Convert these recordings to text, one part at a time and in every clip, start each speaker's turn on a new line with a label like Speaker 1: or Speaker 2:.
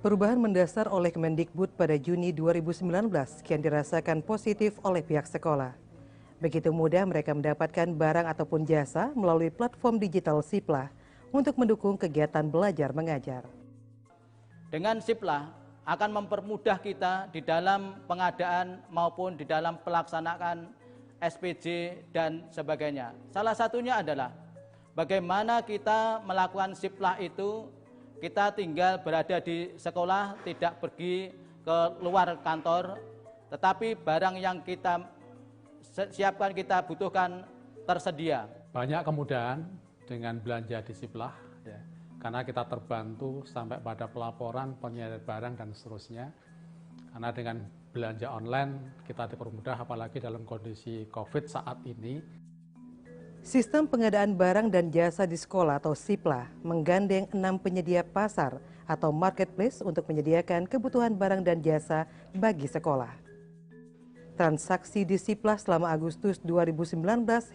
Speaker 1: Perubahan mendasar oleh Kemendikbud pada Juni 2019 kian dirasakan positif oleh pihak sekolah. Begitu mudah mereka mendapatkan barang ataupun jasa melalui platform digital Siplah untuk mendukung kegiatan belajar mengajar.
Speaker 2: Dengan Siplah akan mempermudah kita di dalam pengadaan maupun di dalam pelaksanaan SPJ dan sebagainya. Salah satunya adalah bagaimana kita melakukan Siplah itu. Kita tinggal berada di sekolah, tidak pergi ke luar kantor, tetapi barang yang kita siapkan, kita butuhkan tersedia.
Speaker 3: Banyak kemudahan dengan belanja di Siplah, ya, karena kita terbantu sampai pada pelaporan, penyediaan barang, dan seterusnya. Karena dengan belanja online, kita dipermudah apalagi dalam kondisi COVID saat ini.
Speaker 1: Sistem pengadaan barang dan jasa di sekolah atau Siplah menggandeng 6 penyedia pasar atau marketplace untuk menyediakan kebutuhan barang dan jasa bagi sekolah. Transaksi di Siplah selama Agustus 2019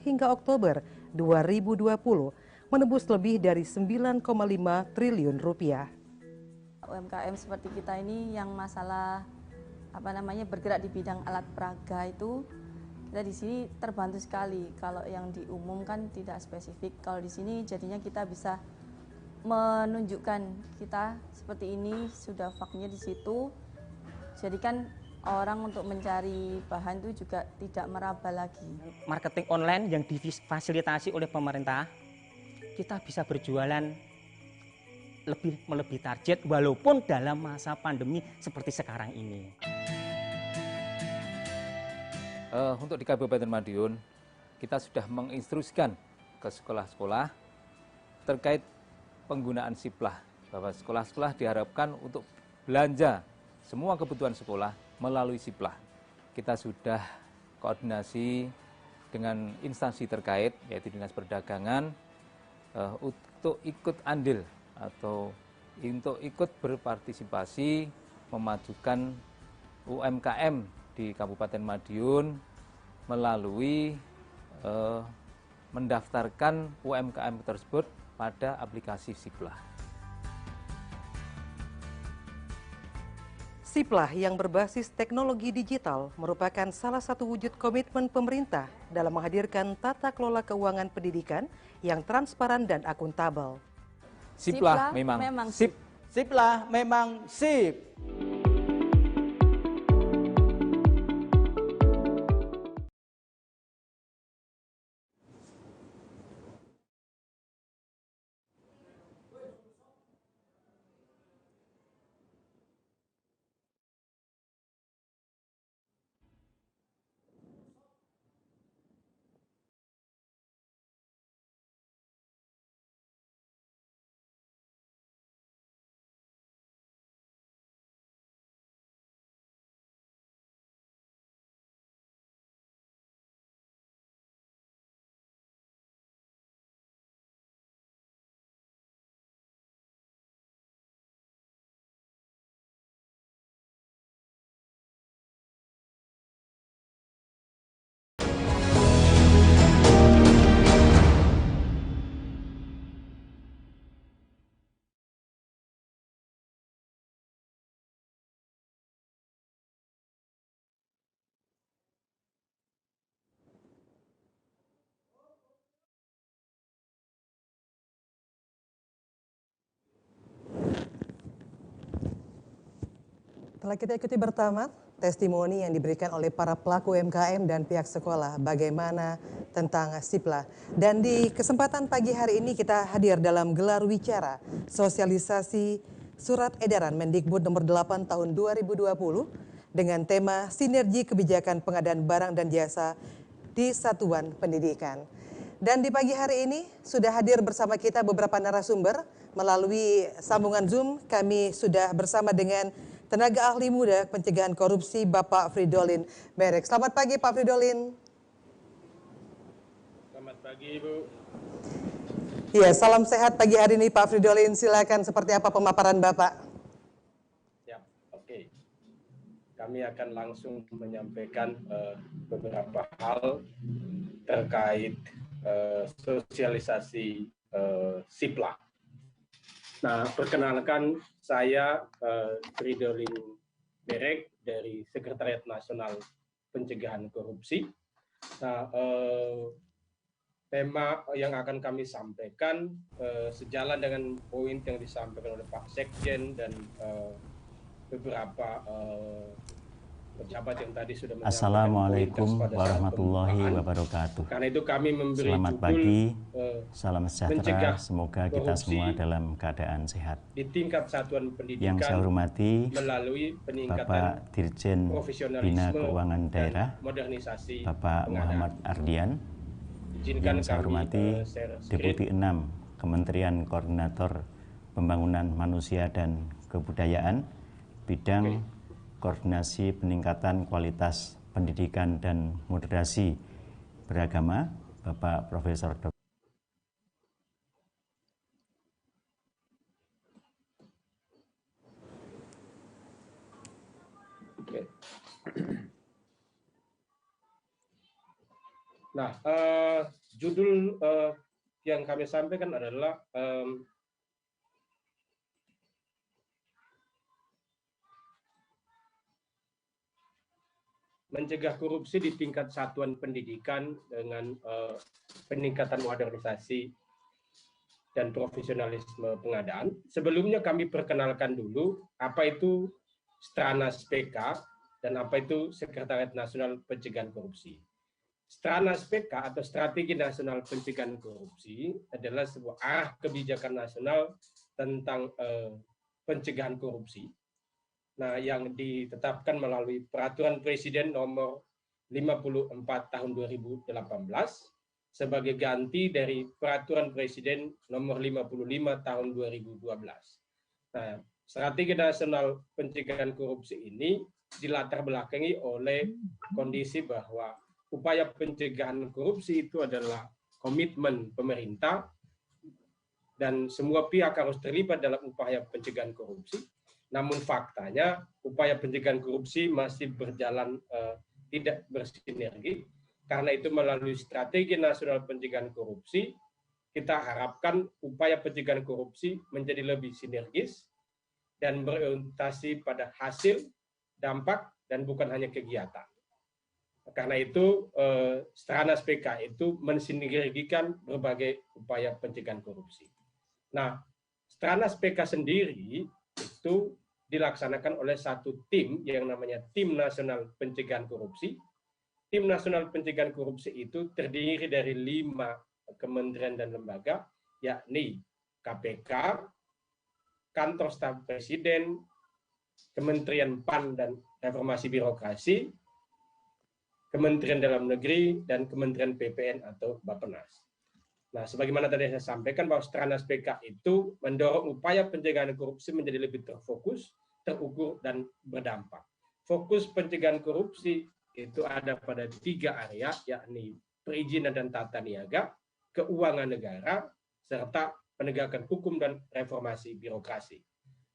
Speaker 1: hingga Oktober 2020 menembus lebih dari 9,5 triliun rupiah.
Speaker 4: UMKM seperti kita ini yang masalah bergerak di bidang alat peraga itu, kita di sini terbantu sekali. Kalau yang diumumkan tidak spesifik, kalau di sini jadinya kita bisa menunjukkan kita seperti ini, sudah faknya di situ. Jadi kan orang untuk mencari bahan itu juga tidak meraba lagi.
Speaker 5: Marketing online yang difasilitasi oleh pemerintah, kita bisa berjualan melebihi target walaupun dalam masa pandemi seperti sekarang ini.
Speaker 6: Untuk di Kabupaten Madiun, kita sudah menginstruksikan ke sekolah-sekolah terkait penggunaan Siplah, bahwa sekolah-sekolah diharapkan untuk belanja semua kebutuhan sekolah melalui Siplah. Kita sudah koordinasi dengan instansi terkait, yaitu Dinas Perdagangan, untuk ikut andil atau untuk ikut berpartisipasi memajukan UMKM di Kabupaten Madiun melalui mendaftarkan UMKM tersebut pada aplikasi Siplah.
Speaker 1: Siplah yang berbasis teknologi digital merupakan salah satu wujud komitmen pemerintah dalam menghadirkan tata kelola keuangan pendidikan yang transparan dan akuntabel.
Speaker 6: Siplah memang sip.
Speaker 2: Siplah memang sip.
Speaker 1: Telah kita ikuti bersama testimoni yang diberikan oleh para pelaku UMKM dan pihak sekolah bagaimana tentang Siplah. Dan di kesempatan pagi hari ini kita hadir dalam gelar wicara sosialisasi surat edaran Mendikbud nomor 8 tahun 2020 dengan tema Sinergi Kebijakan Pengadaan Barang dan Jasa di Satuan Pendidikan. Dan di pagi hari ini sudah hadir bersama kita beberapa narasumber melalui sambungan Zoom. Kami sudah bersama dengan tenaga ahli muda pencegahan korupsi Bapak Fridolin Merek. Selamat pagi Pak Fridolin.
Speaker 7: Selamat pagi Ibu.
Speaker 1: Iya, salam sehat pagi hari ini Pak Fridolin. Silakan, seperti apa pemaparan Bapak?
Speaker 7: Ya, oke. Kami akan langsung menyampaikan beberapa hal terkait sosialisasi Siplah. Nah, perkenalkan saya Fridolin Berek dari Sekretariat Nasional Pencegahan Korupsi. Nah, tema yang akan kami sampaikan sejalan dengan poin yang disampaikan oleh Pak Sekjen dan beberapa pejabat yang tadi sudah menyampaikan.
Speaker 8: Assalamualaikum warahmatullahi wabarakatuh.
Speaker 7: Karena itu kami memberi
Speaker 8: Selamat
Speaker 7: judul,
Speaker 8: pagi, salam sejahtera.
Speaker 7: mencegah
Speaker 8: Semoga kita semua dalam keadaan sehat.
Speaker 7: Di tingkat satuan pendidikan
Speaker 8: yang saya hormati
Speaker 7: melalui peningkatan
Speaker 8: Bapak Dirjen Bina Keuangan Daerah,
Speaker 7: modernisasi
Speaker 8: Bapak Muhammad Ardian.
Speaker 7: Izinkan
Speaker 8: yang saya hormati Deputi 6 Kementerian Koordinator Pembangunan Manusia dan Kebudayaan, bidang koordinasi peningkatan kualitas pendidikan dan moderasi beragama, Bapak Profesor Dr.
Speaker 7: Nah, judul yang kami sampaikan adalah mencegah korupsi di tingkat satuan pendidikan dengan peningkatan modernisasi dan profesionalisme pengadaan. Sebelumnya kami perkenalkan dulu apa itu Stranas PK dan apa itu Sekretariat Nasional Pencegahan Korupsi. Stranas PK atau Strategi Nasional Pencegahan Korupsi adalah sebuah arah kebijakan nasional tentang pencegahan korupsi. Nah, yang ditetapkan melalui Peraturan Presiden Nomor 54 Tahun 2018 sebagai ganti dari Peraturan Presiden Nomor 55 Tahun 2012. Nah, Strategi Nasional Pencegahan Korupsi ini dilatar belakangi oleh kondisi bahwa upaya pencegahan korupsi itu adalah komitmen pemerintah dan semua pihak harus terlibat dalam upaya pencegahan korupsi. Namun faktanya upaya pencegahan korupsi masih berjalan tidak bersinergi. Karena itu melalui Strategi Nasional Pencegahan Korupsi, kita harapkan upaya pencegahan korupsi menjadi lebih sinergis dan berorientasi pada hasil, dampak, dan bukan hanya kegiatan. Karena itu Stranas PK itu mensinergikan berbagai upaya pencegahan korupsi. Nah, Stranas PK sendiri itu dilaksanakan oleh satu tim yang namanya Tim Nasional Pencegahan Korupsi. Tim Nasional Pencegahan Korupsi itu terdiri dari 5 kementerian dan lembaga, yakni KPK, Kantor Staf Presiden, Kementerian PAN dan Reformasi Birokrasi, Kementerian Dalam Negeri, dan Kementerian PPN atau Bappenas. Nah, sebagaimana tadi saya sampaikan bahwa Stranas PK itu mendorong upaya pencegahan korupsi menjadi lebih terfokus, terukur, dan berdampak. Fokus pencegahan korupsi itu ada pada 3 area, yakni perizinan dan tata niaga, keuangan negara, serta penegakan hukum dan reformasi birokrasi.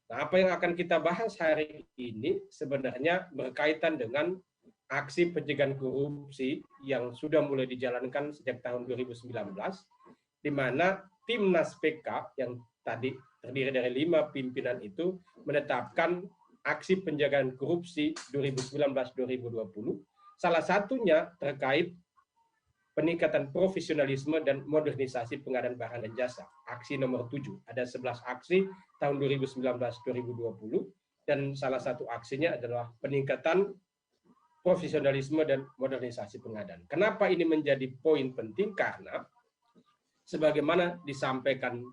Speaker 7: Nah, apa yang akan kita bahas hari ini sebenarnya berkaitan dengan aksi pencegahan korupsi yang sudah mulai dijalankan sejak tahun 2019, di mana Timnas PK yang tadi terdiri dari 5 pimpinan itu menetapkan aksi pencegahan korupsi 2019-2020, salah satunya terkait peningkatan profesionalisme dan modernisasi pengadaan barang dan jasa, aksi nomor 7. Ada 11 aksi tahun 2019-2020, dan salah satu aksinya adalah peningkatan profesionalisme dan modernisasi pengadaan. Kenapa ini menjadi poin penting? Karena sebagaimana disampaikan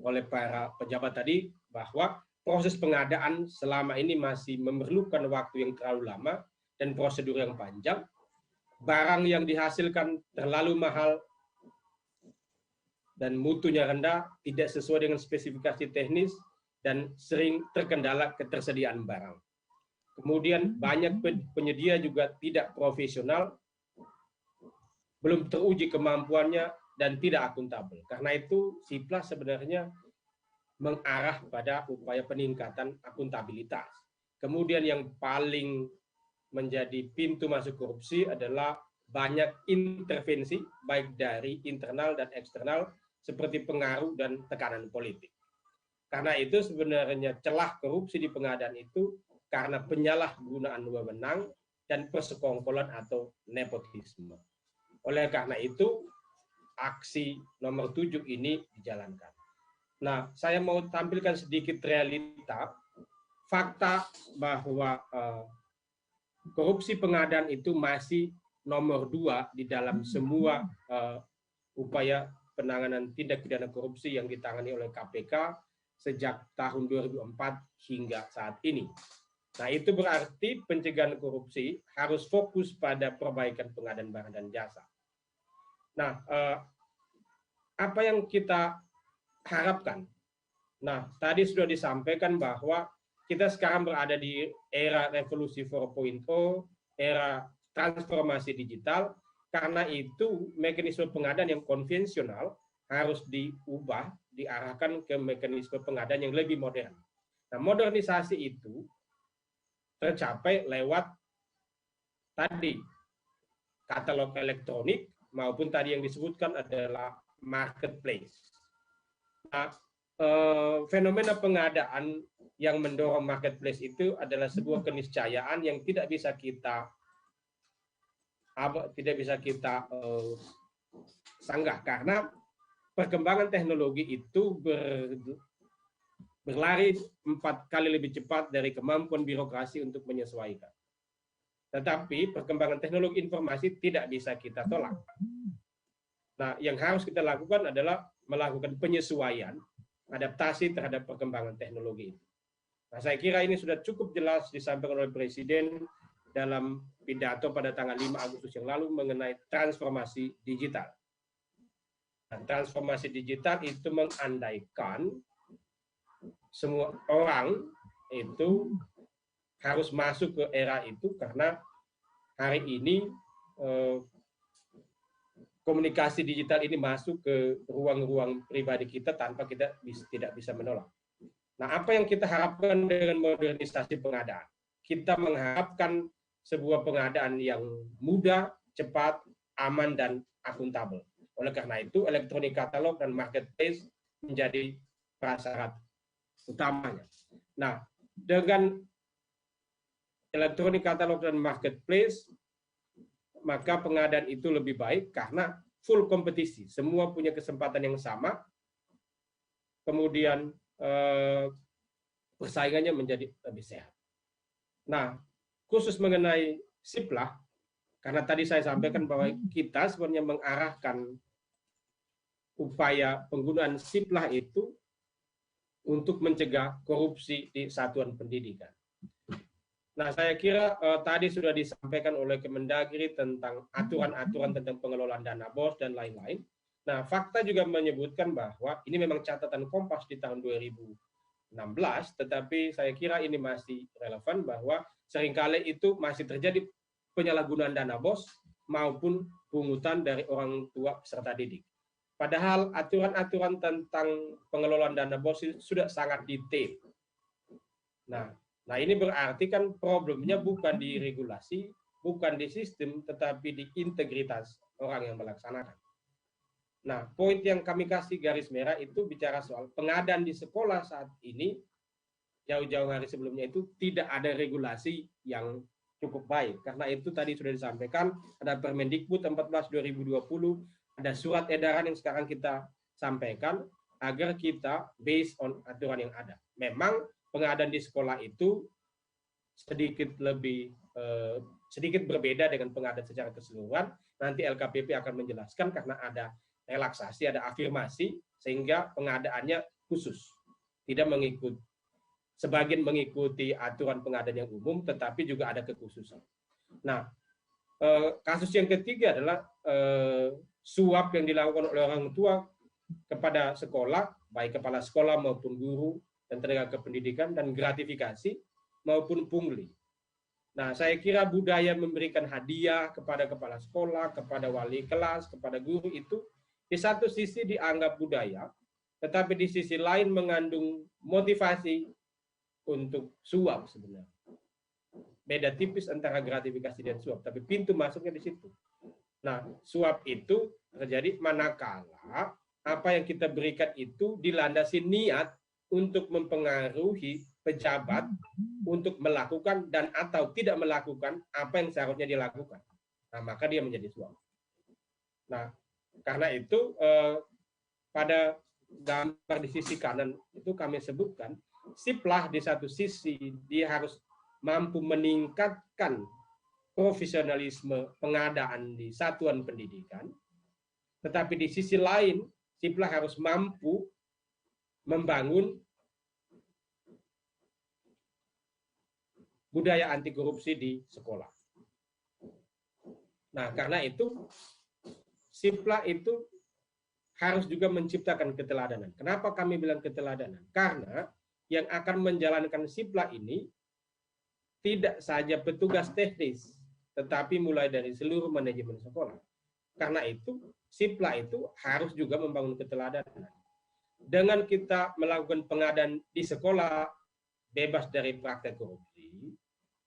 Speaker 7: oleh para pejabat tadi, bahwa proses pengadaan selama ini masih memerlukan waktu yang terlalu lama dan prosedur yang panjang. Barang yang dihasilkan terlalu mahal dan mutunya rendah, tidak sesuai dengan spesifikasi teknis, dan sering terkendala ketersediaan barang. Kemudian banyak penyedia juga tidak profesional, belum teruji kemampuannya, dan tidak akuntabel. Karena itu SIPLA sebenarnya mengarah pada upaya peningkatan akuntabilitas. Kemudian yang paling menjadi pintu masuk korupsi adalah banyak intervensi, baik dari internal dan eksternal, seperti pengaruh dan tekanan politik. Karena itu sebenarnya celah korupsi di pengadaan itu karena penyalahgunaan wewenang dan persekongkolan atau nepotisme. Oleh karena itu, aksi nomor 7 ini dijalankan. Nah, saya mau tampilkan sedikit realita, fakta bahwa korupsi pengadaan itu masih nomor 2 di dalam semua upaya penanganan tindak pidana korupsi yang ditangani oleh KPK sejak tahun 2004 hingga saat ini. Nah, itu berarti pencegahan korupsi harus fokus pada perbaikan pengadaan barang dan jasa. Nah, apa yang kita harapkan? Nah, tadi sudah disampaikan bahwa kita sekarang berada di era revolusi 4.0, era transformasi digital. Karena itu, mekanisme pengadaan yang konvensional harus diubah, diarahkan ke mekanisme pengadaan yang lebih modern. Nah, modernisasi itu tercapai lewat tadi katalog elektronik maupun tadi yang disebutkan adalah marketplace. Nah, fenomena pengadaan yang mendorong marketplace itu adalah sebuah keniscayaan yang tidak bisa kita sanggah, karena perkembangan teknologi itu berlari 4 kali lebih cepat dari kemampuan birokrasi untuk menyesuaikan. Tetapi perkembangan teknologi informasi tidak bisa kita tolak. Nah, yang harus kita lakukan adalah melakukan penyesuaian, adaptasi terhadap perkembangan teknologi itu. Nah, saya kira ini sudah cukup jelas disampaikan oleh Presiden dalam pidato pada tanggal 5 Agustus yang lalu mengenai transformasi digital. Dan transformasi digital itu mengandaikan semua orang itu harus masuk ke era itu, karena hari ini komunikasi digital ini masuk ke ruang-ruang pribadi kita tanpa kita tidak bisa menolak. Nah, apa yang kita harapkan dengan modernisasi pengadaan? Kita mengharapkan sebuah pengadaan yang mudah, cepat, aman, dan akuntabel. Oleh karena itu, elektronik katalog dan marketplace menjadi prasyarat utamanya. Nah, dengan elektronik katalog dan marketplace, maka pengadaan itu lebih baik karena full kompetisi. Semua punya kesempatan yang sama, kemudian persaingannya menjadi lebih sehat. Nah, khusus mengenai Siplah, karena tadi saya sampaikan bahwa kita sebenarnya mengarahkan upaya penggunaan Siplah itu untuk mencegah korupsi di satuan pendidikan. Nah, saya kira tadi sudah disampaikan oleh Kemendagri tentang aturan-aturan tentang pengelolaan dana BOS dan lain-lain. Nah, fakta juga menyebutkan bahwa ini memang catatan Kompas di tahun 2016, tetapi saya kira ini masih relevan bahwa seringkali itu masih terjadi penyalahgunaan dana BOS maupun pungutan dari orang tua peserta didik. Padahal aturan-aturan tentang pengelolaan dana BOS sudah sangat detail. Nah, ini berarti kan problemnya bukan di regulasi, bukan di sistem, tetapi di integritas orang yang melaksanakan. Nah, poin yang kami kasih garis merah itu bicara soal pengadaan di sekolah saat ini, jauh-jauh hari sebelumnya itu tidak ada regulasi yang cukup baik. Karena itu tadi sudah disampaikan, ada Permendikbud 14/2020, ada surat edaran yang sekarang kita sampaikan, agar kita based on aturan yang ada. Memang pengadaan di sekolah itu sedikit berbeda dengan pengadaan secara keseluruhan. Nanti LKPP akan menjelaskan karena ada relaksasi, ada afirmasi, sehingga pengadaannya khusus. Tidak mengikuti, sebagian mengikuti aturan pengadaan yang umum, tetapi juga ada kekhususan. Nah, kasus yang ketiga adalah suap yang dilakukan oleh orang tua kepada sekolah, baik kepala sekolah maupun guru dan tenaga kependidikan, dan gratifikasi maupun pungli. Nah, saya kira budaya memberikan hadiah kepada kepala sekolah, kepada wali kelas, kepada guru itu di satu sisi dianggap budaya, tetapi di sisi lain mengandung motivasi untuk suap sebenarnya. Beda tipis antara gratifikasi dan suap, tapi pintu masuknya di situ. Nah, suap itu terjadi manakala apa yang kita berikan itu dilandasi niat untuk mempengaruhi pejabat untuk melakukan dan atau tidak melakukan apa yang seharusnya dilakukan. Nah, maka dia menjadi suap. Nah, karena itu pada gambar di sisi kanan itu kami sebutkan, siplah di satu sisi dia harus mampu meningkatkan profesionalisme pengadaan di satuan pendidikan, tetapi di sisi lain siplah harus mampu membangun budaya anti korupsi di sekolah. Nah, karena itu siplah itu harus juga menciptakan keteladanan. Kenapa kami bilang keteladanan? Karena yang akan menjalankan siplah ini tidak saja petugas teknis, tetapi mulai dari seluruh manajemen sekolah. Karena itu, siplah itu harus juga membangun keteladanan. Dengan kita melakukan pengadaan di sekolah bebas dari praktek korupsi,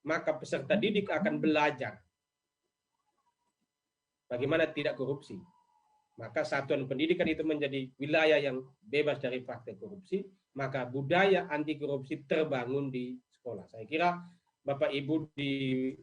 Speaker 7: maka peserta didik akan belajar bagaimana tidak korupsi. Maka satuan pendidikan itu menjadi wilayah yang bebas dari praktek korupsi, maka budaya anti korupsi terbangun di sekolah. Saya kira Bapak Ibu di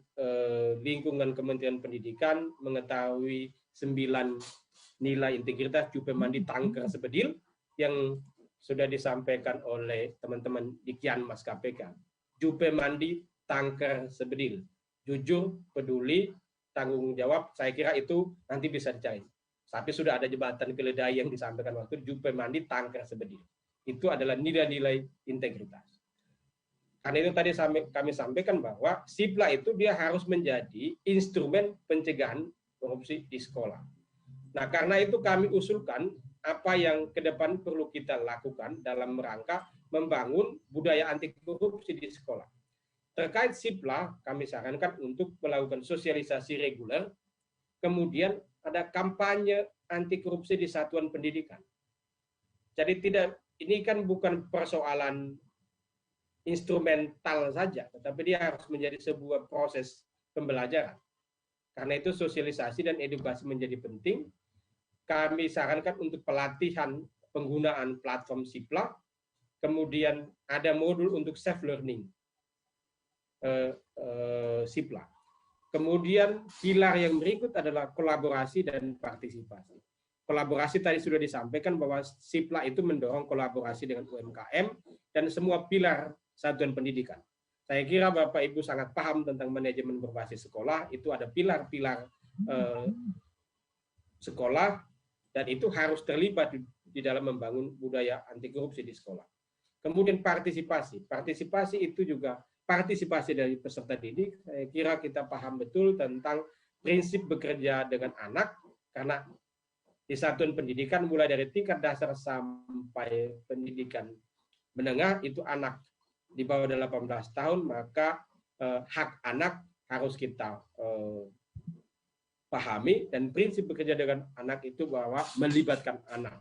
Speaker 7: lingkungan Kementerian Pendidikan mengetahui 9 nilai integritas Jupe Mandi Tangker Sebedil yang sudah disampaikan oleh teman-teman di Kianmas KPK. Jupe Mandi Tangker Sebedil, jujur, peduli, tanggung jawab. Saya kira itu nanti bisa dicari. Tapi sudah ada jembatan keledai yang disampaikan waktu Jupe Mandi Tangker Sebedil. Itu adalah nilai-nilai integritas. Karena itu tadi kami sampaikan bahwa siplah itu dia harus menjadi instrumen pencegahan korupsi di sekolah. Nah, karena itu kami usulkan apa yang ke depan perlu kita lakukan dalam rangka membangun budaya anti korupsi di sekolah. Terkait siplah, kami sarankan untuk melakukan sosialisasi reguler, kemudian ada kampanye anti korupsi di satuan pendidikan. Jadi ini kan bukan persoalan instrumental saja, tetapi dia harus menjadi sebuah proses pembelajaran. Karena itu sosialisasi dan edukasi menjadi penting. Kami sarankan untuk pelatihan penggunaan platform siplah, kemudian ada modul untuk self learning siplah. Kemudian pilar yang berikut adalah kolaborasi dan partisipasi. Kolaborasi tadi sudah disampaikan bahwa siplah itu mendorong kolaborasi dengan UMKM dan semua pilar satuan pendidikan. Saya kira Bapak Ibu sangat paham tentang manajemen berbasis sekolah, itu ada pilar-pilar sekolah dan itu harus terlibat di dalam membangun budaya anti korupsi di sekolah. Kemudian partisipasi. Partisipasi itu juga partisipasi dari peserta didik. Saya kira kita paham betul tentang prinsip bekerja dengan anak, karena di satuan pendidikan mulai dari tingkat dasar sampai pendidikan menengah itu anak di bawah 18 tahun, maka hak anak harus kita pahami, dan prinsip bekerja dengan anak itu bahwa melibatkan anak.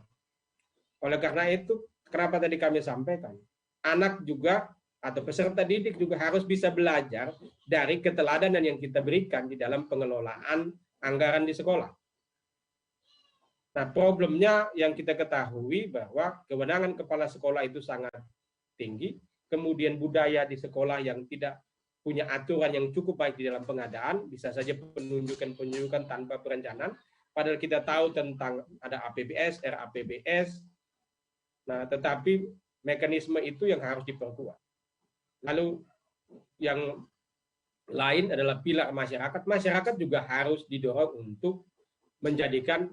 Speaker 7: Oleh karena itu, kenapa tadi kami sampaikan, anak juga atau peserta didik juga harus bisa belajar dari keteladanan yang kita berikan di dalam pengelolaan anggaran di sekolah. Nah, problemnya yang kita ketahui bahwa kewenangan kepala sekolah itu sangat tinggi, kemudian budaya di sekolah yang tidak punya aturan yang cukup baik di dalam pengadaan, bisa saja penunjukan tanpa perencanaan, padahal kita tahu tentang ada APBS, RAPBS, nah tetapi mekanisme itu yang harus diperkuat. Lalu yang lain adalah pilar masyarakat. Masyarakat juga harus didorong untuk menjadikan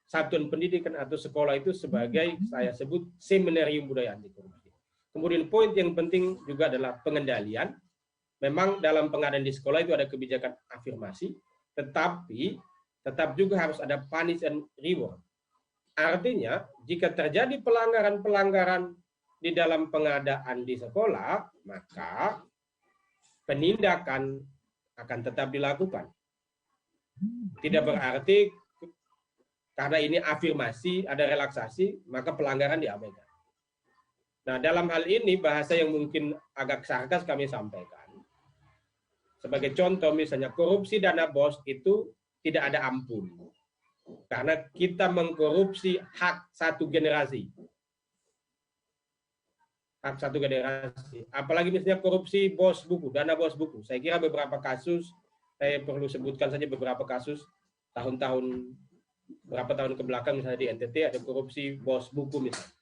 Speaker 7: satuan pendidikan atau sekolah itu sebagai, saya sebut, seminarium budaya anti korupsi. Kemudian poin yang penting juga adalah pengendalian. Memang dalam pengadaan di sekolah itu ada kebijakan afirmasi, tetapi tetap juga harus ada punish and reward. Artinya, jika terjadi pelanggaran-pelanggaran di dalam pengadaan di sekolah, maka penindakan akan tetap dilakukan. Tidak berarti karena ini afirmasi, ada relaksasi, maka pelanggaran diabaikan. Nah, dalam hal ini bahasa yang mungkin agak sarkas kami sampaikan. Sebagai contoh, misalnya korupsi dana BOS itu tidak ada ampun. Karena kita mengkorupsi hak satu generasi. satu generasi. Apalagi misalnya korupsi bos buku, dana bos buku. Saya kira beberapa kasus, saya perlu sebutkan saja beberapa kasus tahun-tahun berapa tahun ke belakang misalnya di NTT ada korupsi bos buku misalnya.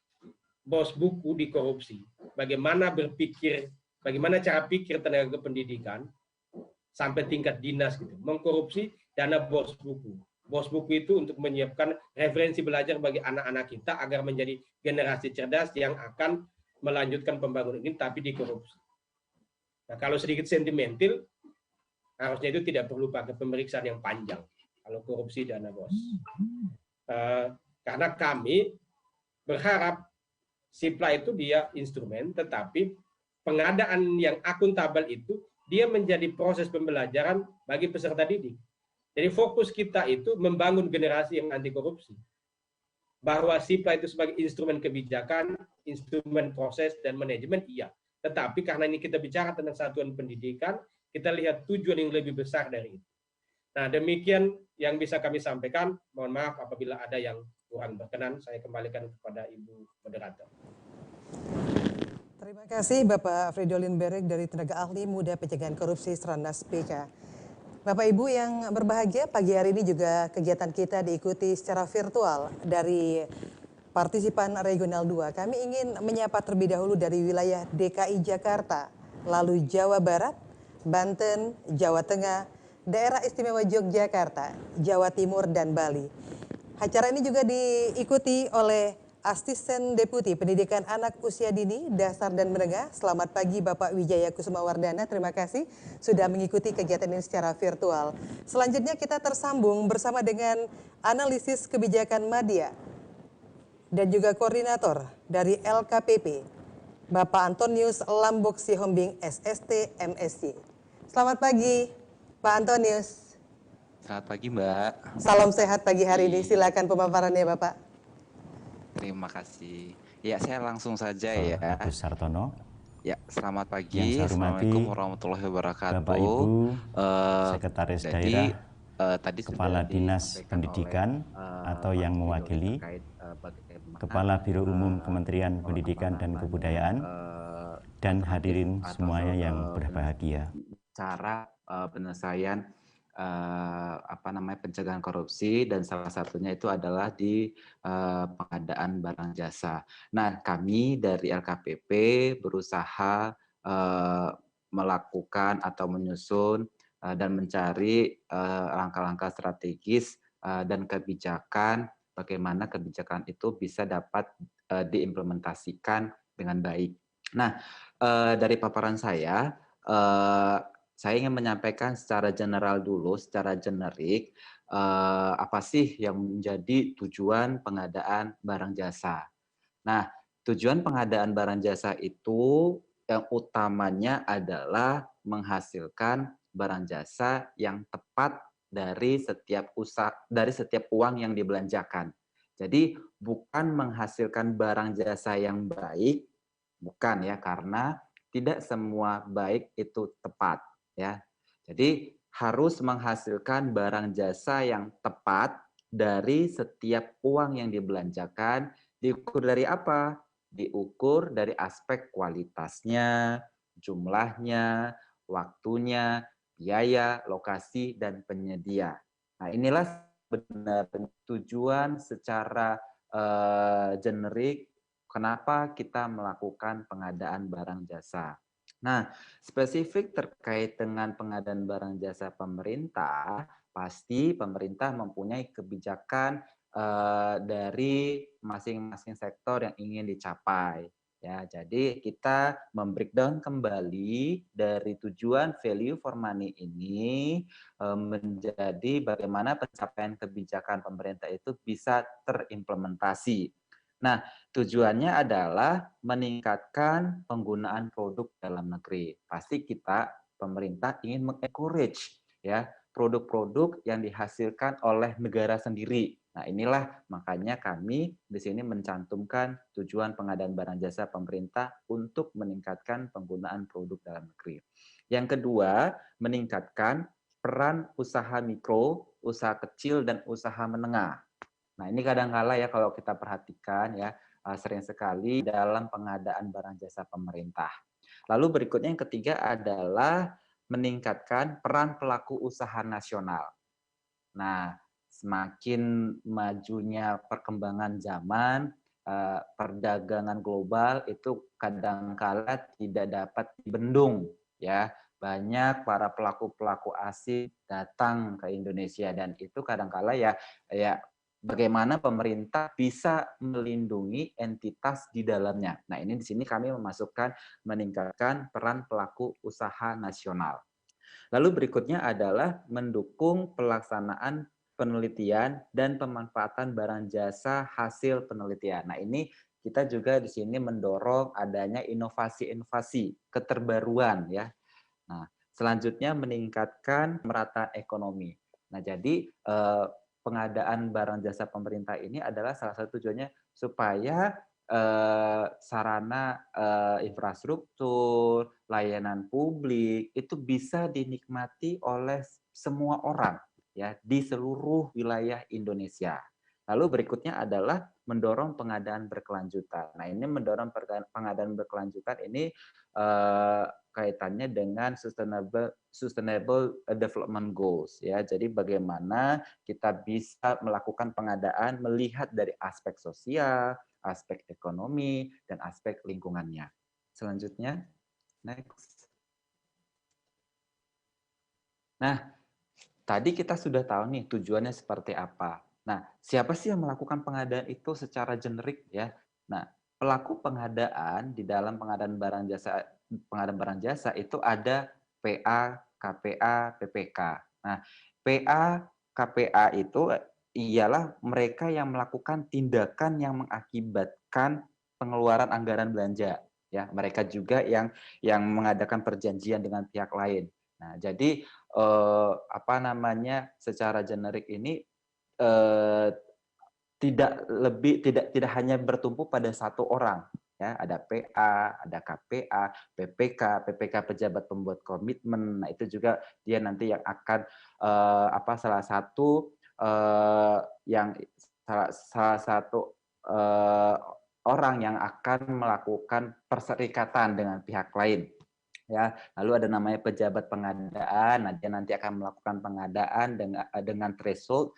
Speaker 7: Bos buku dikorupsi. Bagaimana berpikir, bagaimana cara pikir tenaga kependidikan sampai tingkat dinas gitu, mengkorupsi dana bos buku. Bos buku itu untuk menyiapkan referensi belajar bagi anak-anak kita agar menjadi generasi cerdas yang akan melanjutkan pembangunan ini tapi dikorupsi. Nah, kalau sedikit sentimental, harusnya itu tidak perlu pakai pemeriksaan yang panjang kalau korupsi dana bos. Karena kami berharap SIPLA itu dia instrumen, tetapi pengadaan yang akuntabel itu dia menjadi proses pembelajaran bagi peserta didik. Jadi fokus kita itu membangun generasi yang anti korupsi. Bahwa SIPLA itu sebagai instrumen kebijakan, instrumen proses dan manajemen, iya. Tetapi karena ini kita bicara tentang satuan pendidikan, kita lihat tujuan yang lebih besar dari itu. Nah, demikian yang bisa kami sampaikan. Mohon maaf apabila ada yang kurang berkenan, saya kembalikan kepada Ibu Moderator.
Speaker 1: Terima kasih Bapak Fridolin Berek dari Tenaga Ahli Muda Pencegahan Korupsi Stranas PK. Bapak Ibu yang berbahagia, pagi hari ini juga kegiatan kita diikuti secara virtual dari partisipan Regional 2. Kami ingin menyapa terlebih dahulu dari wilayah DKI Jakarta, lalu Jawa Barat, Banten, Jawa Tengah, Daerah Istimewa Yogyakarta, Jawa Timur, dan Bali. Acara ini juga diikuti oleh Asisten Deputi Pendidikan Anak Usia Dini, Dasar dan Menengah. Selamat pagi Bapak Wijaya Kusuma Wardana, terima kasih sudah mengikuti kegiatan ini secara virtual. Selanjutnya kita tersambung bersama dengan analisis kebijakan Madya dan juga koordinator dari LKPP, Bapak Antonius Lambok Sihombing, SST MSc. Selamat pagi Pak Antonius.
Speaker 9: Selamat pagi Mbak.
Speaker 1: Salam sehat pagi hari ini, silakan pemaparannya Bapak.
Speaker 9: Terima kasih. Ya, saya langsung saja ya.
Speaker 8: Agus Sartono.
Speaker 9: Ya, selamat pagi.
Speaker 8: Yang saya hormati
Speaker 9: Assalamualaikum warahmatullahi wabarakatuh.
Speaker 8: Bapak Ibu, Sekretaris Daerah,
Speaker 9: tadi
Speaker 8: Kepala Dinas Pendidikan atau yang mewakili, Kepala Biro Umum Kementerian Pendidikan dan Kebudayaan, dan hadirin semuanya yang berbahagia.
Speaker 9: Cara penyelesaian pencegahan korupsi, dan salah satunya itu adalah di pengadaan barang jasa. Nah, kami dari LKPP berusaha melakukan atau menyusun dan mencari langkah-langkah strategis dan kebijakan, bagaimana kebijakan itu bisa dapat diimplementasikan dengan baik. Nah, dari paparan saya ingin menyampaikan secara general dulu, secara generik, apa sih yang menjadi tujuan pengadaan barang jasa. Nah, tujuan pengadaan barang jasa itu yang utamanya adalah menghasilkan barang jasa yang tepat dari setiap uang yang dibelanjakan. Jadi bukan menghasilkan barang jasa yang baik, bukan ya, karena tidak semua baik itu tepat. Ya, jadi harus menghasilkan barang jasa yang tepat dari setiap uang yang dibelanjakan. Diukur dari apa? Diukur dari aspek kualitasnya, jumlahnya, waktunya, biaya, lokasi, dan penyedia. Nah, inilah benar tujuan secara generik kenapa kita melakukan pengadaan barang jasa. Nah, spesifik terkait dengan pengadaan barang jasa pemerintah, pasti pemerintah mempunyai kebijakan dari masing-masing sektor yang ingin dicapai. Ya, jadi kita membreakdown kembali dari tujuan value for money ini menjadi bagaimana pencapaian kebijakan pemerintah itu bisa terimplementasi. Nah, tujuannya adalah meningkatkan penggunaan produk dalam negeri. Pasti kita, pemerintah, ingin mengencourage ya produk-produk yang dihasilkan oleh negara sendiri. Nah, inilah makanya kami di sini mencantumkan tujuan pengadaan barang jasa pemerintah untuk meningkatkan penggunaan produk dalam negeri. Yang kedua, meningkatkan peran usaha mikro, usaha kecil, dan usaha menengah. Nah, ini kadang-kala ya kalau kita perhatikan ya, sering sekali dalam pengadaan barang jasa pemerintah. Lalu berikutnya yang ketiga adalah meningkatkan peran pelaku usaha nasional. Nah, semakin majunya perkembangan zaman, perdagangan global itu kadangkala tidak dapat dibendung, ya. Banyak para pelaku-pelaku asing datang ke Indonesia dan itu kadangkala ya bagaimana pemerintah bisa melindungi entitas di dalamnya. Nah, ini di sini kami memasukkan meningkatkan peran pelaku usaha nasional. Lalu berikutnya adalah mendukung pelaksanaan penelitian dan pemanfaatan barang jasa hasil penelitian. Nah, ini kita juga di sini mendorong adanya inovasi-inovasi, keterbaruan ya. Nah, selanjutnya meningkatkan merata ekonomi. Nah, jadi pengadaan barang jasa pemerintah ini adalah salah satu tujuannya supaya sarana infrastruktur, layanan publik itu bisa dinikmati oleh semua orang ya di seluruh wilayah Indonesia. Lalu berikutnya adalah mendorong pengadaan berkelanjutan. Nah, ini mendorong pengadaan berkelanjutan ini kaitannya dengan sustainable development goals ya. Jadi bagaimana kita bisa melakukan pengadaan melihat dari aspek sosial, aspek ekonomi, dan aspek lingkungannya. Selanjutnya, next. Nah, tadi kita sudah tahu nih tujuannya seperti apa. Nah, siapa sih yang melakukan pengadaan itu secara generik ya? Nah, pelaku pengadaan di dalam pengadaan barang jasa itu ada PA, KPA, PPK. Nah, PA, KPA itu ialah mereka yang melakukan tindakan yang mengakibatkan pengeluaran anggaran belanja ya. Mereka juga yang mengadakan perjanjian dengan pihak lain. Nah, jadi secara generik ini tidak hanya bertumpu pada satu orang ya, ada PA, ada KPA, PPK pejabat pembuat komitmen. Nah, itu juga dia nanti yang akan salah satu orang yang akan melakukan perserikatan dengan pihak lain. Ya, lalu ada namanya pejabat pengadaan. Nah, dia nanti akan melakukan pengadaan dengan threshold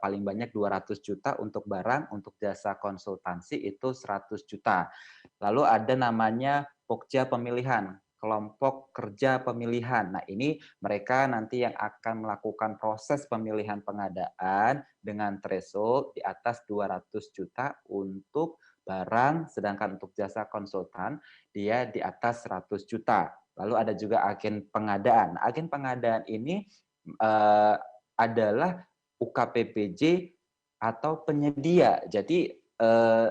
Speaker 9: paling banyak 200 juta untuk barang, untuk jasa konsultansi itu 100 juta. Lalu ada namanya Pokja pemilihan, kelompok kerja pemilihan. Nah, ini mereka nanti yang akan melakukan proses pemilihan pengadaan dengan threshold di atas 200 juta untuk barang, sedangkan untuk jasa konsultan dia di atas 100 juta. Lalu ada juga agen pengadaan. Agen pengadaan ini adalah UKPPJ atau penyedia. Jadi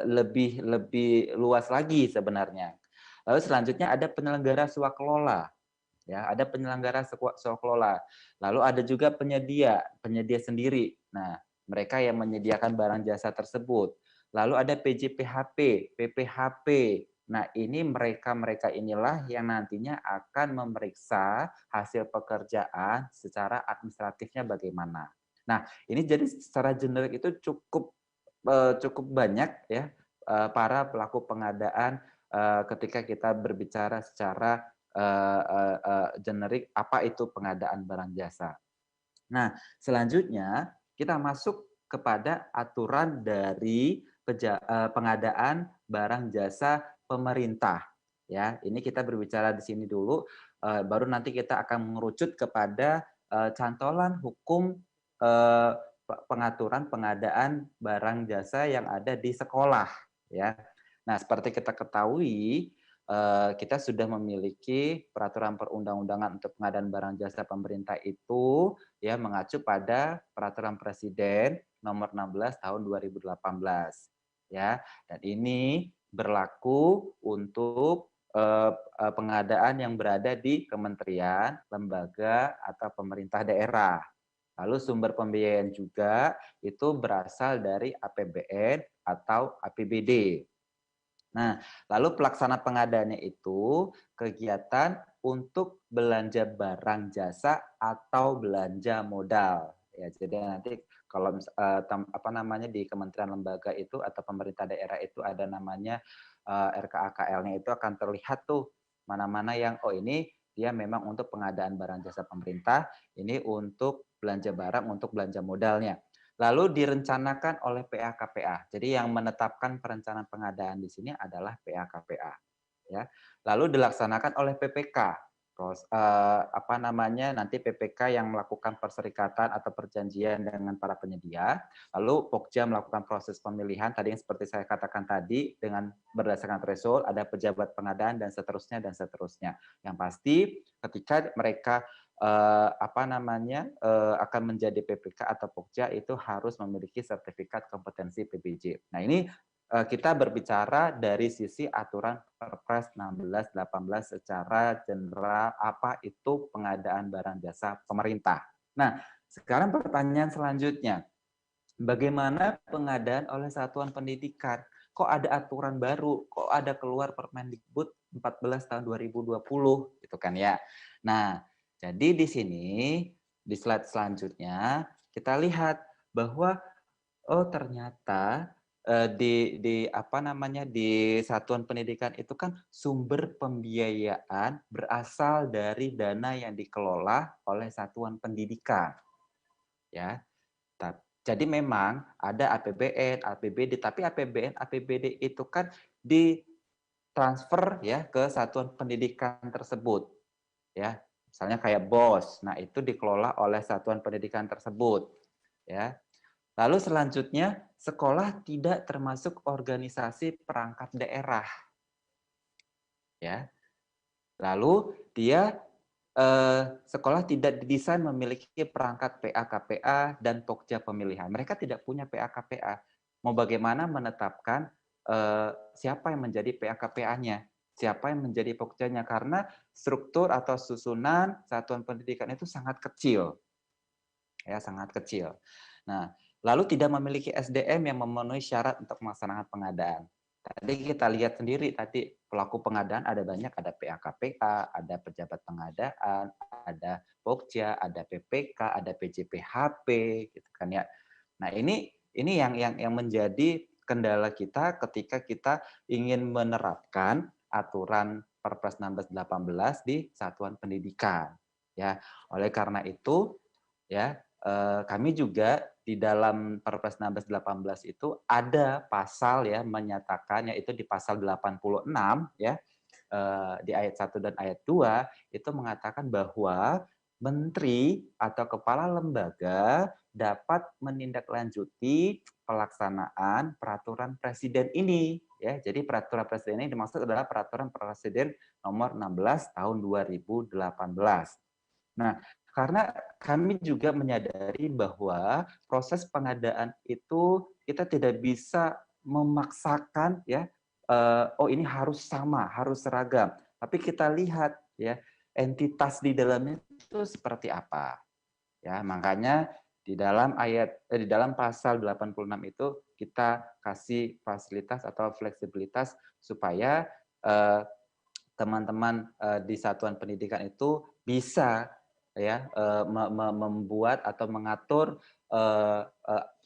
Speaker 9: lebih luas lagi sebenarnya. Lalu selanjutnya ada penyelenggara swakelola. Ya, ada penyelenggara swakelola. Lalu ada juga penyedia sendiri. Nah, mereka yang menyediakan barang jasa tersebut. Lalu ada PJPHP, PPHP. Nah, ini mereka inilah yang nantinya akan memeriksa hasil pekerjaan secara administratifnya bagaimana. Nah, ini jadi secara generik itu cukup banyak ya para pelaku pengadaan ketika kita berbicara secara generik apa itu pengadaan barang jasa. Nah, selanjutnya kita masuk kepada aturan dari pengadaan barang jasa pemerintah. Ya, ini kita berbicara di sini dulu, baru nanti kita akan mengerucut kepada cantolan hukum pengaturan pengadaan barang jasa yang ada di sekolah. Ya, nah seperti kita ketahui, kita sudah memiliki peraturan perundang-undangan untuk pengadaan barang jasa pemerintah itu ya mengacu pada peraturan presiden nomor 16 tahun 2018 ya, dan ini berlaku untuk pengadaan yang berada di kementerian, lembaga atau pemerintah daerah. Lalu sumber pembiayaan juga itu berasal dari APBN atau APBD. Nah, lalu pelaksana pengadaannya itu kegiatan untuk belanja barang jasa atau belanja modal. Ya, jadi nanti Kalau di kementerian lembaga itu atau pemerintah daerah itu ada namanya RKAKL-nya, itu akan terlihat tuh mana-mana yang ini dia memang untuk pengadaan barang jasa pemerintah, ini untuk belanja barang, untuk belanja modalnya. Lalu direncanakan oleh PA-KPA. Jadi yang menetapkan perencanaan pengadaan di sini adalah PA-KPA. Ya. Lalu dilaksanakan oleh PPK. Nanti PPK yang melakukan perserikatan atau perjanjian dengan para penyedia, lalu Pokja melakukan proses pemilihan tadi yang seperti saya katakan tadi dengan berdasarkan threshold, ada pejabat pengadaan dan seterusnya dan seterusnya. Yang pasti ketika mereka akan menjadi PPK atau Pokja itu harus memiliki sertifikat kompetensi PBJ. Nah, ini kita berbicara dari sisi aturan Perpres 16-18 secara general apa itu pengadaan barang jasa pemerintah. Nah, sekarang pertanyaan selanjutnya, bagaimana pengadaan oleh satuan pendidikan? Kok ada aturan baru? Kok ada keluar Permendikbud 14 tahun 2020 gitu kan ya. Nah, jadi di sini di slide selanjutnya kita lihat bahwa ternyata di satuan pendidikan itu kan sumber pembiayaan berasal dari dana yang dikelola oleh satuan pendidikan. Ya. Jadi memang ada APBN, APBD, tapi APBN, APBD itu kan ditransfer ya ke satuan pendidikan tersebut. Ya. Misalnya kayak BOS. Nah, itu dikelola oleh satuan pendidikan tersebut. Ya. Lalu selanjutnya, sekolah tidak termasuk organisasi perangkat daerah. Ya. Lalu sekolah tidak didesain memiliki perangkat PA-KPA dan Pokja pemilihan. Mereka tidak punya PA-KPA. Mau bagaimana menetapkan siapa yang menjadi PA-KPA-nya, siapa yang menjadi Pokjanya, karena struktur atau susunan satuan pendidikan itu sangat kecil. Ya, sangat kecil. Nah, lalu tidak memiliki SDM yang memenuhi syarat untuk melaksanakan pengadaan. Tadi kita lihat sendiri, tadi pelaku pengadaan ada banyak, ada PA-KPA, ada pejabat pengadaan, ada Pokja, ada PPK, ada PJPHP, gitu kan ya. Nah, ini yang menjadi kendala kita ketika kita ingin menerapkan aturan Perpres 16-18 di satuan pendidikan. Ya, oleh karena itu, ya. Kami juga di dalam Perpres 16-18 itu ada pasal ya menyatakan, yaitu di pasal 86 ya, di ayat 1 dan ayat 2 itu mengatakan bahwa menteri atau kepala lembaga dapat menindaklanjuti pelaksanaan peraturan presiden ini ya. Jadi peraturan presiden ini dimaksud adalah peraturan presiden nomor 16 tahun 2018. Nah, karena kami juga menyadari bahwa proses pengadaan itu kita tidak bisa memaksakan ya, ini harus sama, harus seragam. Tapi kita lihat ya entitas di dalamnya itu seperti apa. Ya, makanya di dalam pasal 86 itu kita kasih fasilitas atau fleksibilitas supaya teman-teman di satuan pendidikan itu bisa ya membuat atau mengatur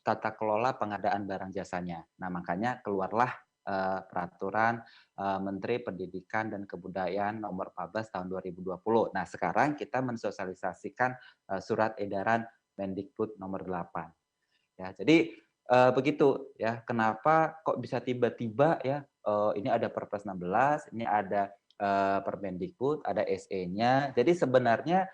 Speaker 9: tata kelola pengadaan barang jasanya. Nah, makanya keluarlah peraturan Menteri Pendidikan dan Kebudayaan nomor 14 tahun 2020. Nah, sekarang kita mensosialisasikan surat edaran Mendikbud nomor 8. Ya, jadi begitu ya. Kenapa kok bisa tiba-tiba ya ini ada Perpres 16, ini ada Permendikbud, ada SE-nya. Jadi sebenarnya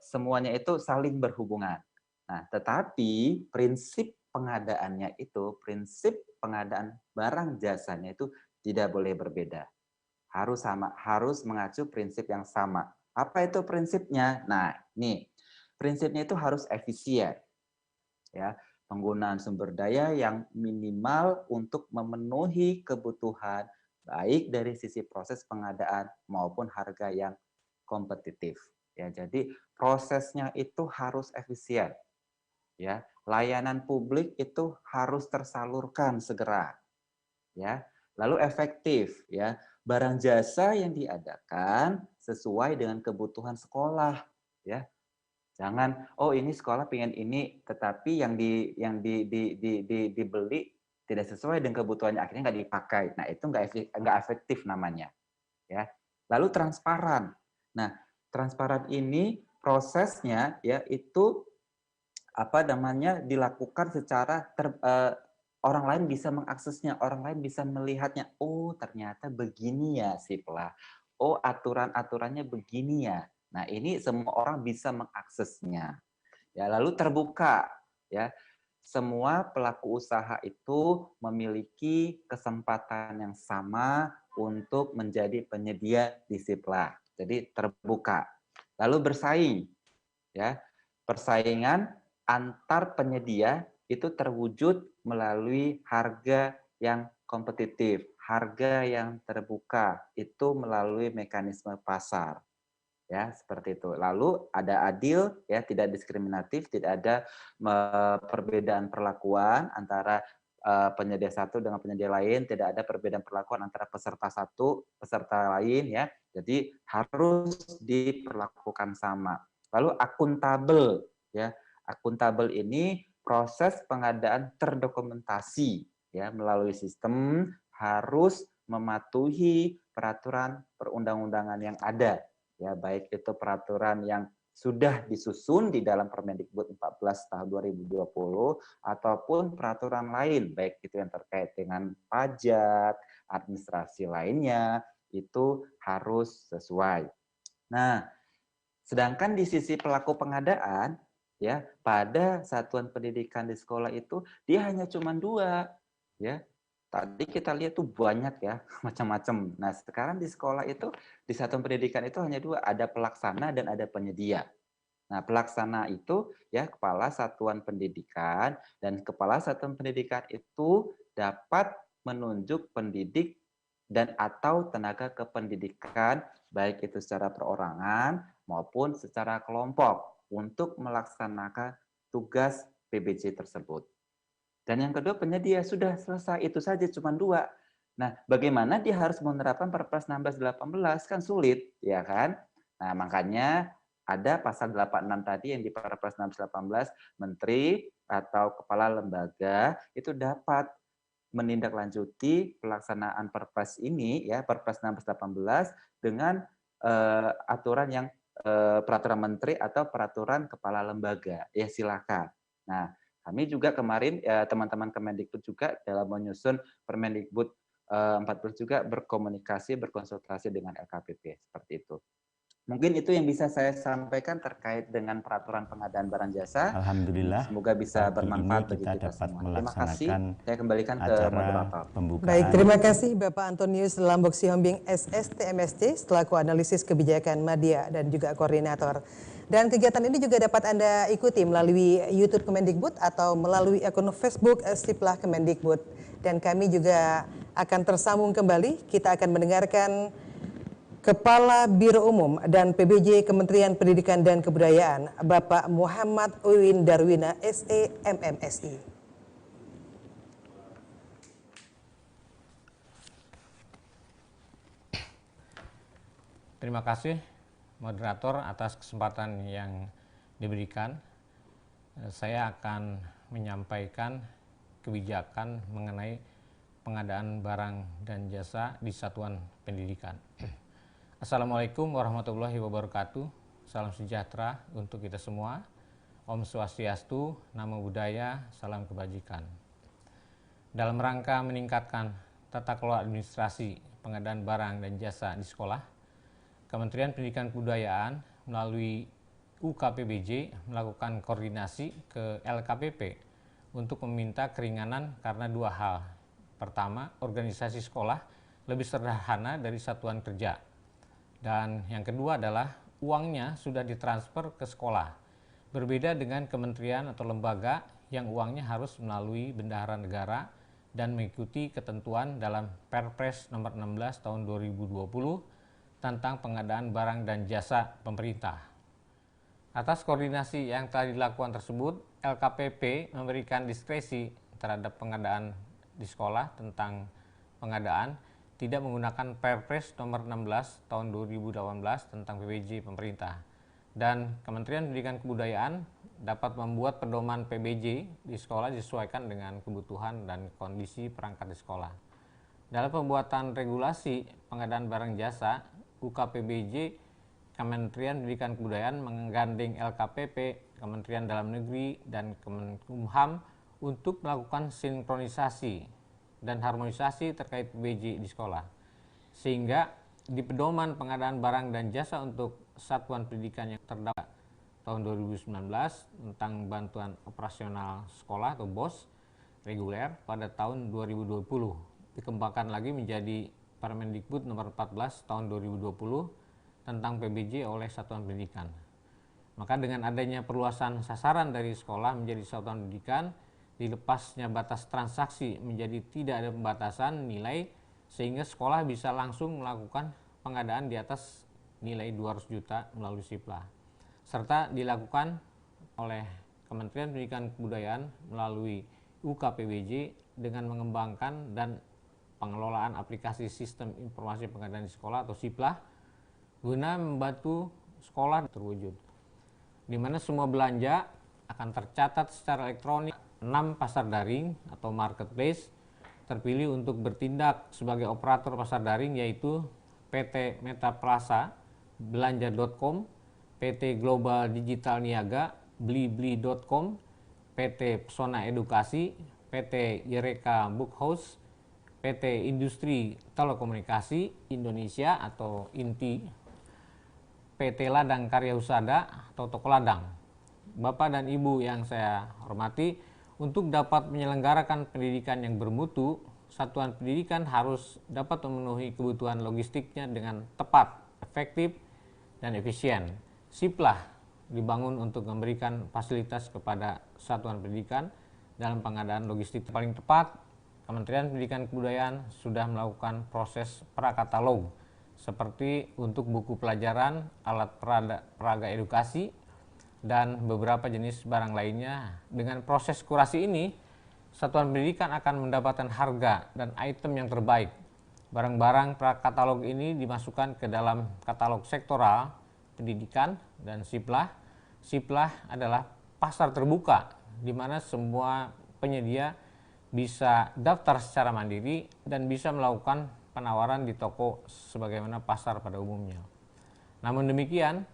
Speaker 9: semuanya itu saling berhubungan. Nah, tetapi prinsip pengadaannya itu, prinsip pengadaan barang jasanya itu tidak boleh berbeda. Harus sama, harus mengacu prinsip yang sama. Apa itu prinsipnya? Nah, nih, prinsipnya itu harus efisien. Ya, penggunaan sumber daya yang minimal untuk memenuhi kebutuhan baik dari sisi proses pengadaan maupun harga yang kompetitif. Ya, jadi prosesnya itu harus efisien. Ya, layanan publik itu harus tersalurkan segera. Ya, lalu efektif. Ya, barang jasa yang diadakan sesuai dengan kebutuhan sekolah. Ya, Jangan, oh ini sekolah pengen ini, tetapi yang dibeli tidak sesuai dengan kebutuhannya, akhirnya nggak dipakai. Nah itu nggak efektif namanya. Ya. Lalu transparan. Nah transparan ini prosesnya ya itu dilakukan secara orang lain bisa mengaksesnya, orang lain bisa melihatnya. Oh ternyata begini ya Siplah. Oh aturan-aturannya begini ya. Nah, ini semua orang bisa mengaksesnya. Ya, lalu terbuka ya. Semua pelaku usaha itu memiliki kesempatan yang sama untuk menjadi penyedia di Siplah. Jadi terbuka. Lalu bersaing ya. Persaingan antar penyedia itu terwujud melalui harga yang kompetitif, harga yang terbuka, itu melalui mekanisme pasar. Ya, seperti itu. Lalu ada adil, ya, tidak diskriminatif, tidak ada perbedaan perlakuan antara penyedia satu dengan penyedia lain, tidak ada perbedaan perlakuan antara peserta satu, peserta lain, ya. Jadi harus diperlakukan sama. Lalu akuntabel, ya. Akuntabel ini proses pengadaan terdokumentasi, ya, melalui sistem harus mematuhi peraturan perundang-undangan yang ada. Ya, baik itu peraturan yang sudah disusun di dalam Permendikbud 14 tahun 2020 ataupun peraturan lain baik itu yang terkait dengan pajak, administrasi lainnya itu harus sesuai. Nah, sedangkan di sisi pelaku pengadaan ya pada satuan pendidikan di sekolah itu dia hanya cuma 2 ya. Tadi kita lihat tuh banyak ya, macam-macam. Nah, sekarang di sekolah itu, di satuan pendidikan itu hanya 2, ada pelaksana dan ada penyedia. Nah, pelaksana itu ya kepala satuan pendidikan, dan kepala satuan pendidikan itu dapat menunjuk pendidik dan atau tenaga kependidikan, baik itu secara perorangan maupun secara kelompok, untuk melaksanakan tugas PBJ tersebut. Dan yang kedua penyedia, sudah selesai, itu saja cuma 2. Nah, bagaimana dia harus menerapkan Perpres 16/18 kan sulit, ya kan? Nah, makanya ada pasal 86 tadi yang di Perpres 16/18, menteri atau kepala lembaga itu dapat menindaklanjuti pelaksanaan Perpres ini ya, Perpres 16/18 dengan aturan yang peraturan menteri atau peraturan kepala lembaga. Ya silakan. Nah, kami juga kemarin teman-teman Kemendikbud juga dalam menyusun Permendikbud 14 juga berkomunikasi, berkonsultasi dengan LKPP seperti itu. Mungkin itu yang bisa saya sampaikan terkait dengan peraturan pengadaan barang jasa.
Speaker 8: Alhamdulillah.
Speaker 9: Semoga bisa bermanfaat bagi kita semua. Terima kasih. Saya kembalikan ke moderator.
Speaker 1: Baik, terima kasih Bapak Antonius Lambok Sihombing SSTMSC selaku analisis kebijakan media dan juga koordinator. Dan kegiatan ini juga dapat Anda ikuti melalui YouTube Kemendikbud atau melalui akun Facebook Siplah Kemendikbud. Dan kami juga akan tersambung kembali. Kita akan mendengarkan Kepala Biro Umum dan PBJ Kementerian Pendidikan dan Kebudayaan, Bapak Muhammad Uwin Darwina, SE MMSI.
Speaker 10: Terima kasih moderator atas kesempatan yang diberikan. Saya akan menyampaikan kebijakan mengenai pengadaan barang dan jasa di satuan pendidikan. Assalamualaikum warahmatullahi wabarakatuh. Salam sejahtera untuk kita semua. Om Swastiastu, Namo Buddhaya, salam kebajikan. Dalam rangka meningkatkan tata kelola administrasi pengadaan barang dan jasa di sekolah, Kementerian Pendidikan dan Kebudayaan melalui UKPBJ melakukan koordinasi ke LKPP untuk meminta keringanan karena 2 hal. Pertama, organisasi sekolah lebih sederhana dari satuan kerja. Dan yang kedua adalah uangnya sudah ditransfer ke sekolah. Berbeda dengan kementerian atau lembaga yang uangnya harus melalui bendahara negara dan mengikuti ketentuan dalam Perpres nomor 16 tahun 2020 tentang pengadaan barang dan jasa pemerintah. Atas koordinasi yang telah dilakukan tersebut, LKPP memberikan diskresi terhadap pengadaan di sekolah tentang pengadaan tidak menggunakan Perpres nomor 16 tahun 2018 tentang PBJ pemerintah. dan Kementerian Pendidikan Kebudayaan dapat membuat pedoman PBJ di sekolah disesuaikan dengan kebutuhan dan kondisi perangkat di sekolah. Dalam pembuatan regulasi pengadaan barang jasa, UKPBJ, Kementerian Pendidikan Kebudayaan menggandeng LKPP, Kementerian Dalam Negeri, dan Kemenkumham untuk melakukan sinkronisasi dan harmonisasi terkait PBJ di sekolah. Sehingga di pedoman pengadaan barang dan jasa untuk satuan pendidikan yang terdapat tahun 2019 tentang bantuan operasional sekolah atau BOS reguler pada tahun 2020 dikembangkan lagi menjadi Permendikbud nomor 14 tahun 2020 tentang PBJ oleh satuan pendidikan. Maka dengan adanya perluasan sasaran dari sekolah menjadi satuan pendidikan, dilepasnya batas transaksi menjadi tidak ada pembatasan nilai sehingga sekolah bisa langsung melakukan pengadaan di atas nilai 200 juta melalui SIPLA. Serta dilakukan oleh Kementerian Pendidikan Kebudayaan melalui UKPBJ dengan mengembangkan dan pengelolaan aplikasi Sistem Informasi Pengadaan di Sekolah atau SIPLA guna membantu sekolah terwujud, di mana semua belanja akan tercatat secara elektronik. 6 pasar daring atau marketplace terpilih untuk bertindak sebagai operator pasar daring, yaitu PT Metaplaza, Belanja.com, PT Global Digital Niaga, Blibli.com, PT Pesona Edukasi, PT Yereka Bookhouse, PT Industri Telekomunikasi Indonesia atau INTI, PT Ladang Karya Husada atau Toko Ladang. Bapak dan Ibu yang saya hormati, untuk dapat menyelenggarakan pendidikan yang bermutu, satuan pendidikan harus dapat memenuhi kebutuhan logistiknya dengan tepat, efektif, dan efisien. SIPLA dibangun untuk memberikan fasilitas kepada satuan pendidikan dalam pengadaan logistik paling tepat. Kementerian Pendidikan Kebudayaan sudah melakukan proses prakatalog seperti untuk buku pelajaran, alat peraga edukasi, dan beberapa jenis barang lainnya. Dengan proses kurasi ini, satuan pendidikan akan mendapatkan harga dan item yang terbaik. Barang-barang prakatalog ini dimasukkan ke dalam katalog sektoral pendidikan dan SIPLA. SIPLA adalah pasar terbuka di mana semua penyedia bisa daftar secara mandiri dan bisa melakukan penawaran di toko sebagaimana pasar pada umumnya. Namun demikian,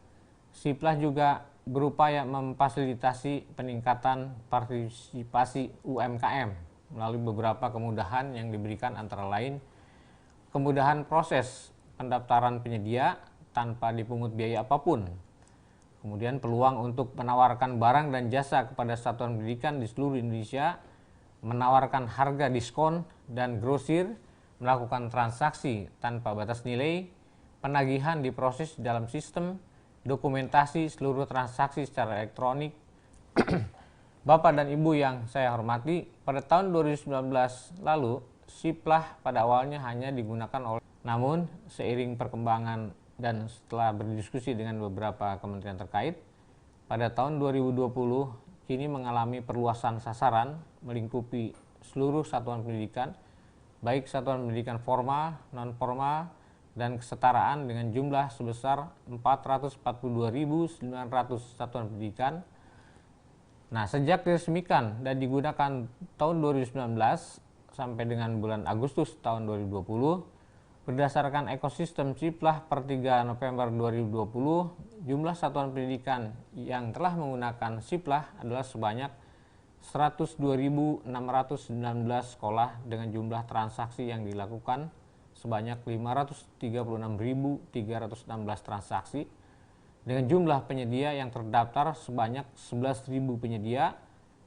Speaker 10: SIPLA juga berupaya memfasilitasi peningkatan partisipasi UMKM melalui beberapa kemudahan yang diberikan, antara lain kemudahan proses pendaftaran penyedia tanpa dipungut biaya apapun. Kemudian peluang untuk menawarkan barang dan jasa kepada satuan pendidikan di seluruh Indonesia, menawarkan harga diskon dan grosir, melakukan transaksi tanpa batas nilai, penagihan diproses dalam sistem, dokumentasi seluruh transaksi secara elektronik. Bapak dan Ibu yang saya hormati, pada tahun 2019 lalu, SIPLA pada awalnya hanya digunakan oleh, namun seiring perkembangan dan setelah berdiskusi dengan beberapa kementerian terkait, pada tahun 2020 kini mengalami perluasan sasaran melingkupi seluruh satuan pendidikan, baik satuan pendidikan formal, non-formal, dan kesetaraan dengan jumlah sebesar 442.900 satuan pendidikan. Nah, sejak diresmikan dan digunakan tahun 2019 sampai dengan bulan Agustus tahun 2020, berdasarkan ekosistem SIPLA per 3 November 2020, jumlah satuan pendidikan yang telah menggunakan SIPLA adalah sebanyak 102.619 sekolah dengan jumlah transaksi yang dilakukan sebanyak 536.316 transaksi, dengan jumlah penyedia yang terdaftar sebanyak 11.000 penyedia,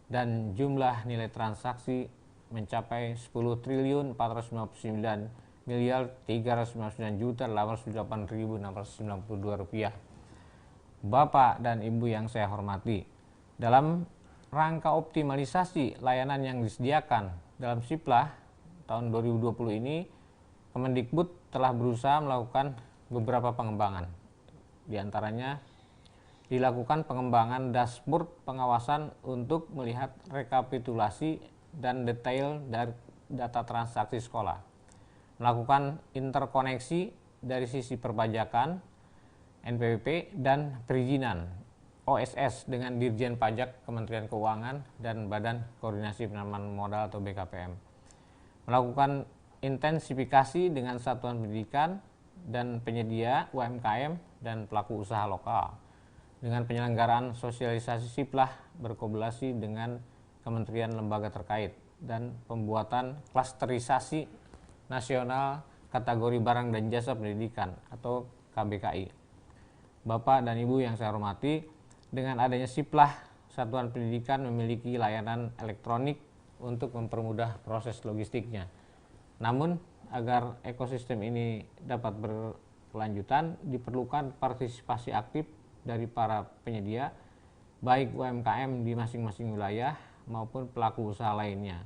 Speaker 10: dan jumlah nilai transaksi mencapai 10.499.399.808.692 rupiah. Bapak dan Ibu yang saya hormati, dalam rangka optimalisasi layanan yang disediakan dalam SIPLA tahun 2020 ini, Kemendikbud telah berusaha melakukan beberapa pengembangan. Di antaranya dilakukan pengembangan dashboard pengawasan untuk melihat rekapitulasi dan detail dari data transaksi sekolah, melakukan interkoneksi dari sisi perpajakan, NPWP, dan perizinan OSS dengan Dirjen Pajak Kementerian Keuangan dan Badan Koordinasi Penanaman Modal atau BKPM. Melakukan intensifikasi dengan satuan pendidikan dan penyedia UMKM dan pelaku usaha lokal dengan penyelenggaraan sosialisasi siplah berkolaborasi dengan kementerian lembaga terkait dan pembuatan klasterisasi nasional kategori barang dan jasa pendidikan atau KBKI. Bapak dan Ibu yang saya hormati, dengan adanya siplah, satuan pendidikan memiliki layanan elektronik untuk mempermudah proses logistiknya. Namun, agar ekosistem ini dapat berkelanjutan, diperlukan partisipasi aktif dari para penyedia, baik UMKM di masing-masing wilayah maupun pelaku usaha lainnya.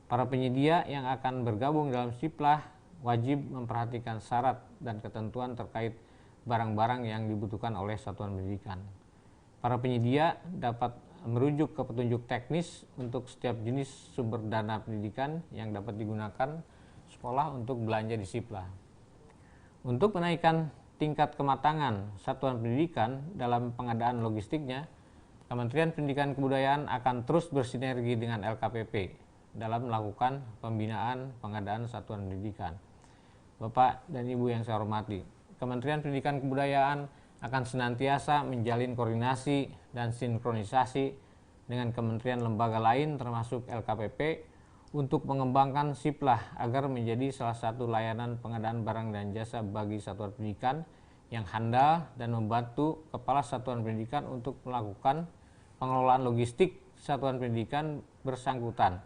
Speaker 10: Para penyedia yang akan bergabung dalam siplah wajib memperhatikan syarat dan ketentuan terkait barang-barang yang dibutuhkan oleh satuan pendidikan. Para penyedia dapat merujuk ke petunjuk teknis untuk setiap jenis sumber dana pendidikan yang dapat digunakan sekolah untuk belanja di siplah. Untuk menaikkan tingkat kematangan satuan pendidikan dalam pengadaan logistiknya, Kementerian Pendidikan Kebudayaan akan terus bersinergi dengan LKPP dalam melakukan pembinaan pengadaan satuan pendidikan. Bapak dan Ibu yang saya hormati, Kementerian Pendidikan Kebudayaan akan senantiasa menjalin koordinasi dan sinkronisasi dengan kementerian lembaga lain termasuk LKPP untuk mengembangkan siplah agar menjadi salah satu layanan pengadaan barang dan jasa bagi satuan pendidikan yang handal dan membantu kepala satuan pendidikan untuk melakukan pengelolaan logistik satuan pendidikan bersangkutan.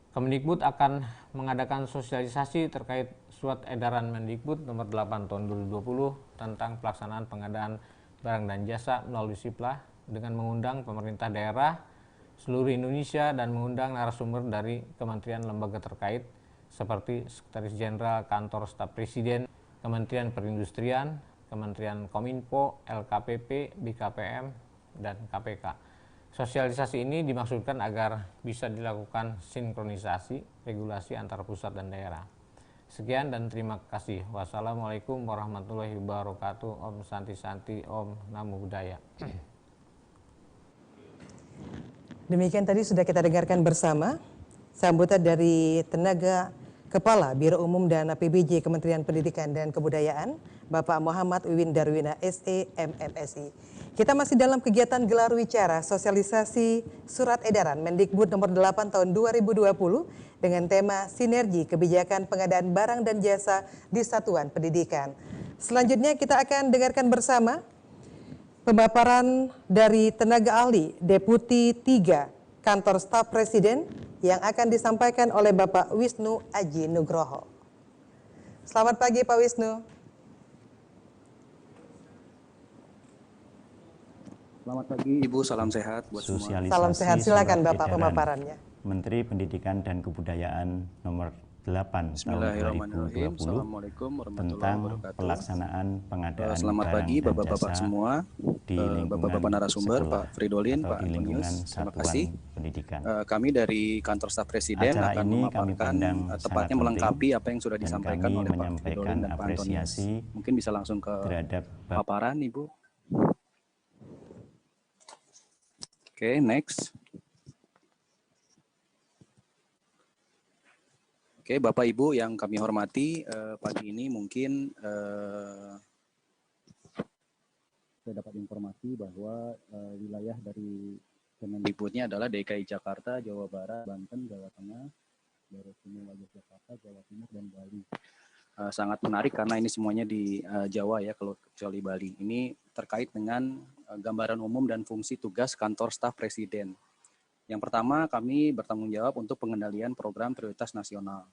Speaker 10: Kemendikbud akan mengadakan sosialisasi terkait Surat Edaran Mendikbud nomor 8 tahun 2020 tentang pelaksanaan pengadaan barang dan jasa melalui siplah dengan mengundang pemerintah daerah seluruh Indonesia dan mengundang narasumber dari kementerian lembaga terkait seperti Sekretaris Jenderal Kantor Staf Presiden, Kementerian Perindustrian, Kementerian Kominfo, LKPP, BKPM, dan KPK. Sosialisasi ini dimaksudkan agar bisa dilakukan sinkronisasi regulasi antara pusat dan daerah. Sekian dan terima kasih. Wassalamualaikum warahmatullahi wabarakatuh. Om Santi Santi, Om Namo Buddhaya.
Speaker 1: Demikian tadi sudah kita dengarkan bersama sambutan dari tenaga Kepala Biro Umum dan APBJ Kementerian Pendidikan dan Kebudayaan, Bapak Muhammad Wiwin Darwina, SE, MMSI. Kita masih dalam kegiatan gelar wicara sosialisasi Surat Edaran Mendikbud nomor 8 tahun 2020 dengan tema Sinergi Kebijakan Pengadaan Barang dan Jasa di Satuan Pendidikan. Selanjutnya kita akan dengarkan bersama pemaparan dari tenaga ahli Deputi 3 Kantor Staf Presiden yang akan disampaikan oleh Bapak Wisnu Aji Nugroho. Selamat pagi Pak Wisnu.
Speaker 11: Selamat pagi Ibu, salam sehat buat semua.
Speaker 1: Salam sehat, silakan Bapak pemaparannya.
Speaker 8: Menteri Pendidikan dan Kebudayaan nomor 8 tahun 2020 tentang pelaksanaan pengadaan
Speaker 11: Selamat pagi Bapak-Bapak semua,
Speaker 8: di
Speaker 11: Bapak-Bapak narasumber, Pak Fridolin, Pak Antonius, terima kasih. Kami dari Kantor Staf Presiden akan memaparkan, tepatnya melengkapi apa yang sudah disampaikan oleh Pak Fridolin dan Pak Antonius. Mungkin bisa langsung ke paparan Ibu. Oke, next. Oke, Bapak Ibu yang kami hormati, pagi ini mungkin saya dapat informasi bahwa wilayah dari Kemendikbudnya adalah DKI Jakarta, Jawa Barat, Banten, Jawa Tengah, Daerah Istimewa Yogyakarta, Jawa Timur, dan Bali. Sangat menarik karena ini semuanya di Jawa ya, kalau kecuali Bali. Ini terkait dengan gambaran umum dan fungsi tugas Kantor Staf Presiden. Yang pertama, kami bertanggung jawab untuk pengendalian program prioritas nasional,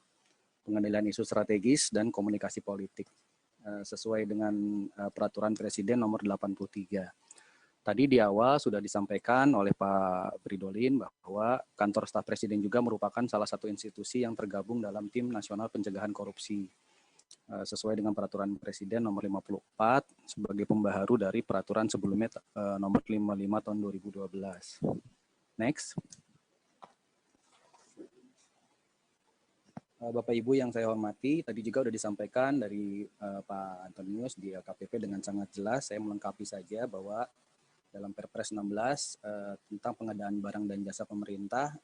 Speaker 11: pengendalian isu strategis dan komunikasi politik, sesuai dengan peraturan Presiden nomor 83. Tadi di awal sudah disampaikan oleh Pak Fridolin bahwa Kantor Staf Presiden juga merupakan salah satu institusi yang tergabung dalam Tim Nasional Pencegahan Korupsi, sesuai dengan peraturan Presiden nomor 54 sebagai pembaharu dari peraturan sebelumnya nomor 55 tahun 2012. Next. Bapak Ibu yang saya hormati, tadi juga sudah disampaikan dari Pak Antonius di LKPP dengan sangat jelas. Saya melengkapi saja bahwa dalam Perpres 16 tentang pengadaan barang dan jasa pemerintah,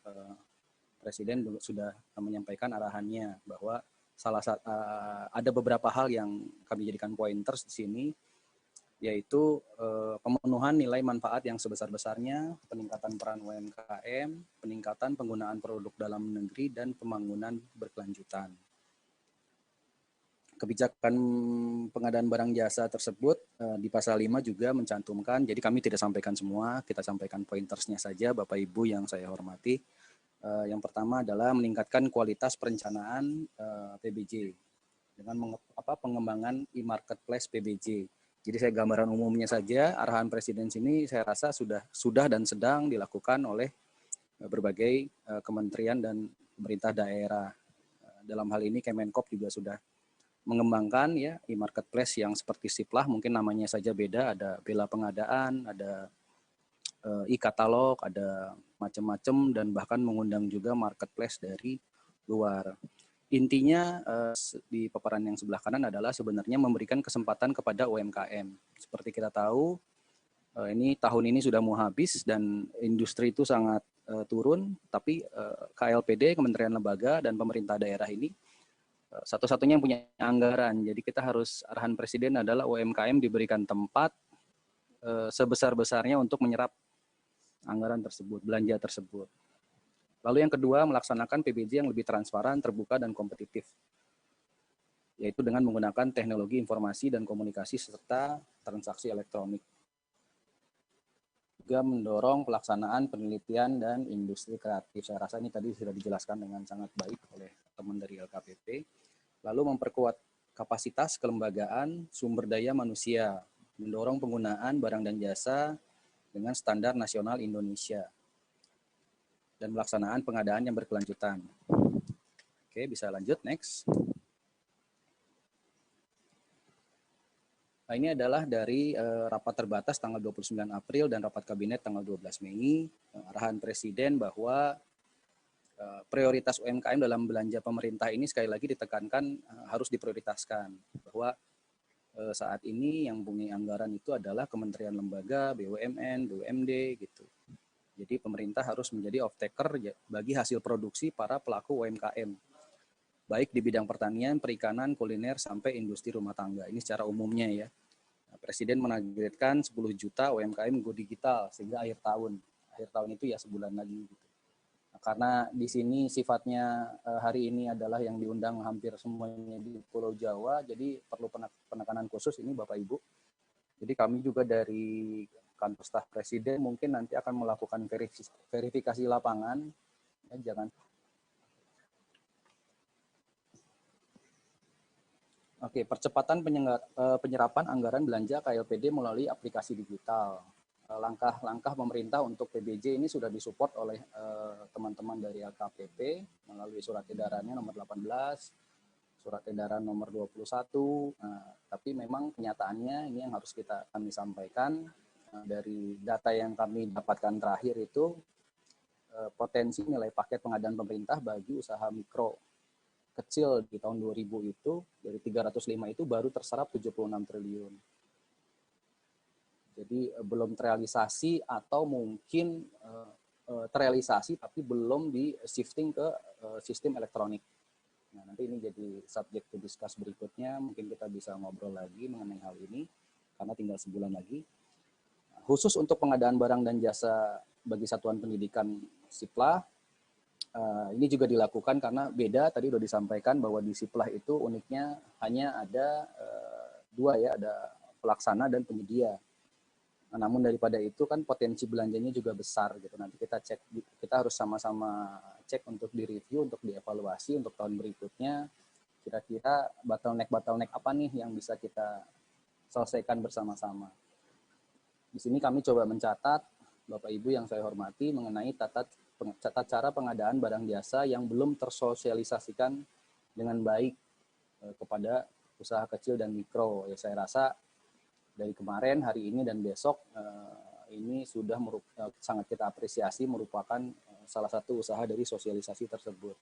Speaker 11: Presiden sudah menyampaikan arahannya bahwa ada beberapa hal yang kami jadikan pointers di sini, yaitu pemenuhan nilai manfaat yang sebesar-besarnya, peningkatan peran UMKM, peningkatan penggunaan produk dalam negeri, dan pembangunan berkelanjutan. Kebijakan pengadaan barang jasa tersebut di pasal 5 juga mencantumkan, jadi kami tidak sampaikan semua, kita sampaikan pointersnya saja Bapak Ibu yang saya hormati. Yang pertama adalah meningkatkan kualitas perencanaan PBJ dengan pengembangan e-marketplace PBJ. Jadi saya gambaran umumnya saja, arahan Presiden sini saya rasa sudah dan sedang dilakukan oleh berbagai kementerian dan pemerintah daerah. Dalam hal ini Kemenkop juga sudah mengembangkan ya e-marketplace yang seperti Siplah, mungkin namanya saja beda, ada Bela Pengadaan, ada e-katalog, ada macam-macam, dan bahkan mengundang juga marketplace dari luar. Intinya di paparan yang sebelah kanan adalah sebenarnya memberikan kesempatan kepada UMKM. Seperti kita tahu, ini tahun ini sudah mau habis dan industri itu sangat turun, tapi KLPD, Kementerian Lembaga, dan pemerintah daerah ini satu-satunya yang punya anggaran. Jadi kita harus, arahan Presiden adalah UMKM diberikan tempat sebesar-besarnya untuk menyerap anggaran tersebut, belanja tersebut. Lalu yang kedua, melaksanakan PBJ yang lebih transparan, terbuka, dan kompetitif, yaitu dengan menggunakan teknologi informasi dan komunikasi serta transaksi elektronik. Juga mendorong pelaksanaan penelitian dan industri kreatif. Saya rasa ini tadi sudah dijelaskan dengan sangat baik oleh teman dari LKPP. Lalu memperkuat kapasitas kelembagaan sumber daya manusia, mendorong penggunaan barang dan jasa dengan standar nasional Indonesia, dan pelaksanaan pengadaan yang berkelanjutan. Oke, bisa lanjut, next. Nah, ini adalah dari rapat terbatas tanggal 29 April dan rapat kabinet tanggal 12 Mei. Arahan Presiden bahwa prioritas UMKM dalam belanja pemerintah ini sekali lagi ditekankan harus diprioritaskan. Bahwa saat ini yang punya anggaran itu adalah kementerian lembaga, BUMN, BUMD gitu. Jadi pemerintah harus menjadi off-taker bagi hasil produksi para pelaku UMKM. Baik di bidang pertanian, perikanan, kuliner, sampai industri rumah tangga. Ini secara umumnya ya. Presiden menargetkan 10 juta UMKM go digital sehingga akhir tahun. Akhir tahun itu ya sebulan lagi. Gitu. Nah, karena di sini sifatnya hari ini adalah yang diundang hampir semuanya di Pulau Jawa, jadi perlu penekanan khusus ini Bapak Ibu. Jadi kami juga dari kantor staf Presiden mungkin nanti akan melakukan verifikasi lapangan, ya, jangan. Oke, percepatan penyerapan anggaran belanja KLPD melalui aplikasi digital. Langkah-langkah pemerintah untuk PBJ ini sudah disupport oleh teman-teman dari LKPP melalui surat edarannya nomor 18, surat edaran nomor 21. Nah, tapi memang kenyataannya ini yang harus kami sampaikan. Dari data yang kami dapatkan terakhir itu potensi nilai paket pengadaan pemerintah bagi usaha mikro kecil di tahun 2000 itu dari 305 itu baru terserap 76 triliun. Jadi belum terrealisasi atau mungkin terrealisasi tapi belum di shifting ke sistem elektronik. Nah, nanti ini jadi subject to discuss berikutnya, mungkin kita bisa ngobrol lagi mengenai hal ini karena tinggal sebulan lagi. Khusus untuk pengadaan barang dan jasa bagi satuan pendidikan Siplah, ini juga dilakukan karena beda, tadi sudah disampaikan bahwa di Siplah itu uniknya hanya ada dua ya, ada pelaksana dan penyedia. Nah, namun daripada itu kan potensi belanjanya juga besar gitu. Nanti kita cek, kita harus sama-sama cek untuk direview, untuk dievaluasi untuk tahun berikutnya. Kira-kira bottleneck apa nih yang bisa kita selesaikan bersama-sama. Di sini kami coba mencatat, Bapak Ibu yang saya hormati, mengenai tata cara pengadaan barang jasa yang belum tersosialisasikan dengan baik kepada usaha kecil dan mikro. Ya, saya rasa dari kemarin, hari ini, dan besok ini sudah sangat kita apresiasi, merupakan salah satu usaha dari sosialisasi tersebut.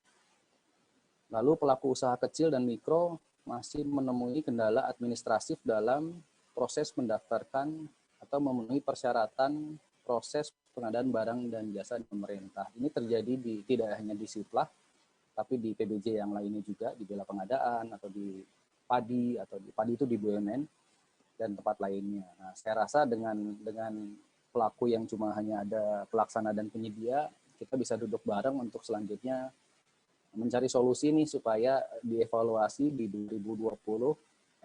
Speaker 11: Lalu pelaku usaha kecil dan mikro masih menemui kendala administratif dalam proses mendaftarkan atau memenuhi persyaratan proses pengadaan barang dan jasa di pemerintah. Ini terjadi tidak hanya di Siplah, tapi di PBJ yang lainnya juga, di Bela Pengadaan atau di Padi, atau di Padi itu di BUMN dan tempat lainnya. Nah, saya rasa dengan pelaku yang cuma hanya ada pelaksana dan penyedia, kita bisa duduk bareng untuk selanjutnya mencari solusi nih supaya dievaluasi di 2020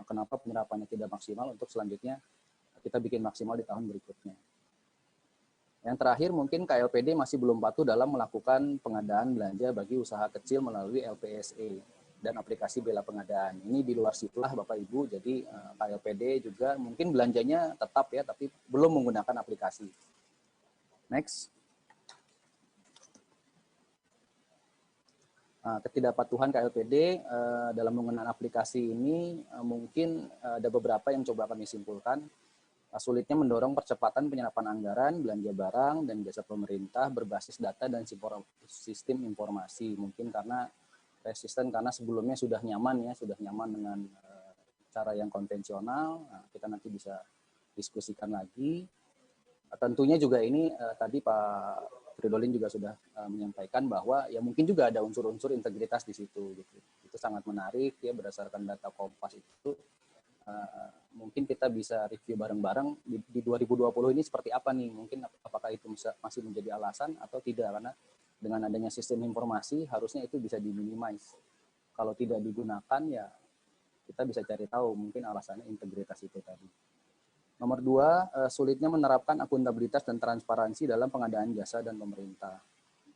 Speaker 11: kenapa penyerapannya tidak maksimal, untuk selanjutnya kita bikin maksimal di tahun berikutnya. Yang terakhir mungkin KLPD masih belum patuh dalam melakukan pengadaan belanja bagi usaha kecil melalui LPSE dan aplikasi Bela Pengadaan. Ini di luar Siplah Bapak Ibu, jadi KLPD juga mungkin belanjanya tetap ya, tapi belum menggunakan aplikasi. Next. Ketidakpatuhan KLPD dalam menggunakan aplikasi ini mungkin ada beberapa yang coba kami simpulkan. Sulitnya mendorong percepatan penyerapan anggaran, belanja barang, dan jasa pemerintah berbasis data dan sistem informasi. Mungkin karena resisten, karena sebelumnya sudah nyaman dengan cara yang konvensional. Nah, kita nanti bisa diskusikan lagi. Tentunya juga ini tadi Pak Fridolin juga sudah menyampaikan bahwa ya mungkin juga ada unsur-unsur integritas di situ. Gitu. Itu sangat menarik ya, berdasarkan data Kompas itu. Mungkin kita bisa review bareng-bareng di 2020 ini seperti apa nih, mungkin apakah itu masih menjadi alasan atau tidak, karena dengan adanya sistem informasi harusnya itu bisa diminimize. Kalau tidak digunakan ya kita bisa cari tahu mungkin alasannya integritas itu tadi. Nomor 2, sulitnya menerapkan akuntabilitas dan transparansi dalam pengadaan jasa dan pemerintah.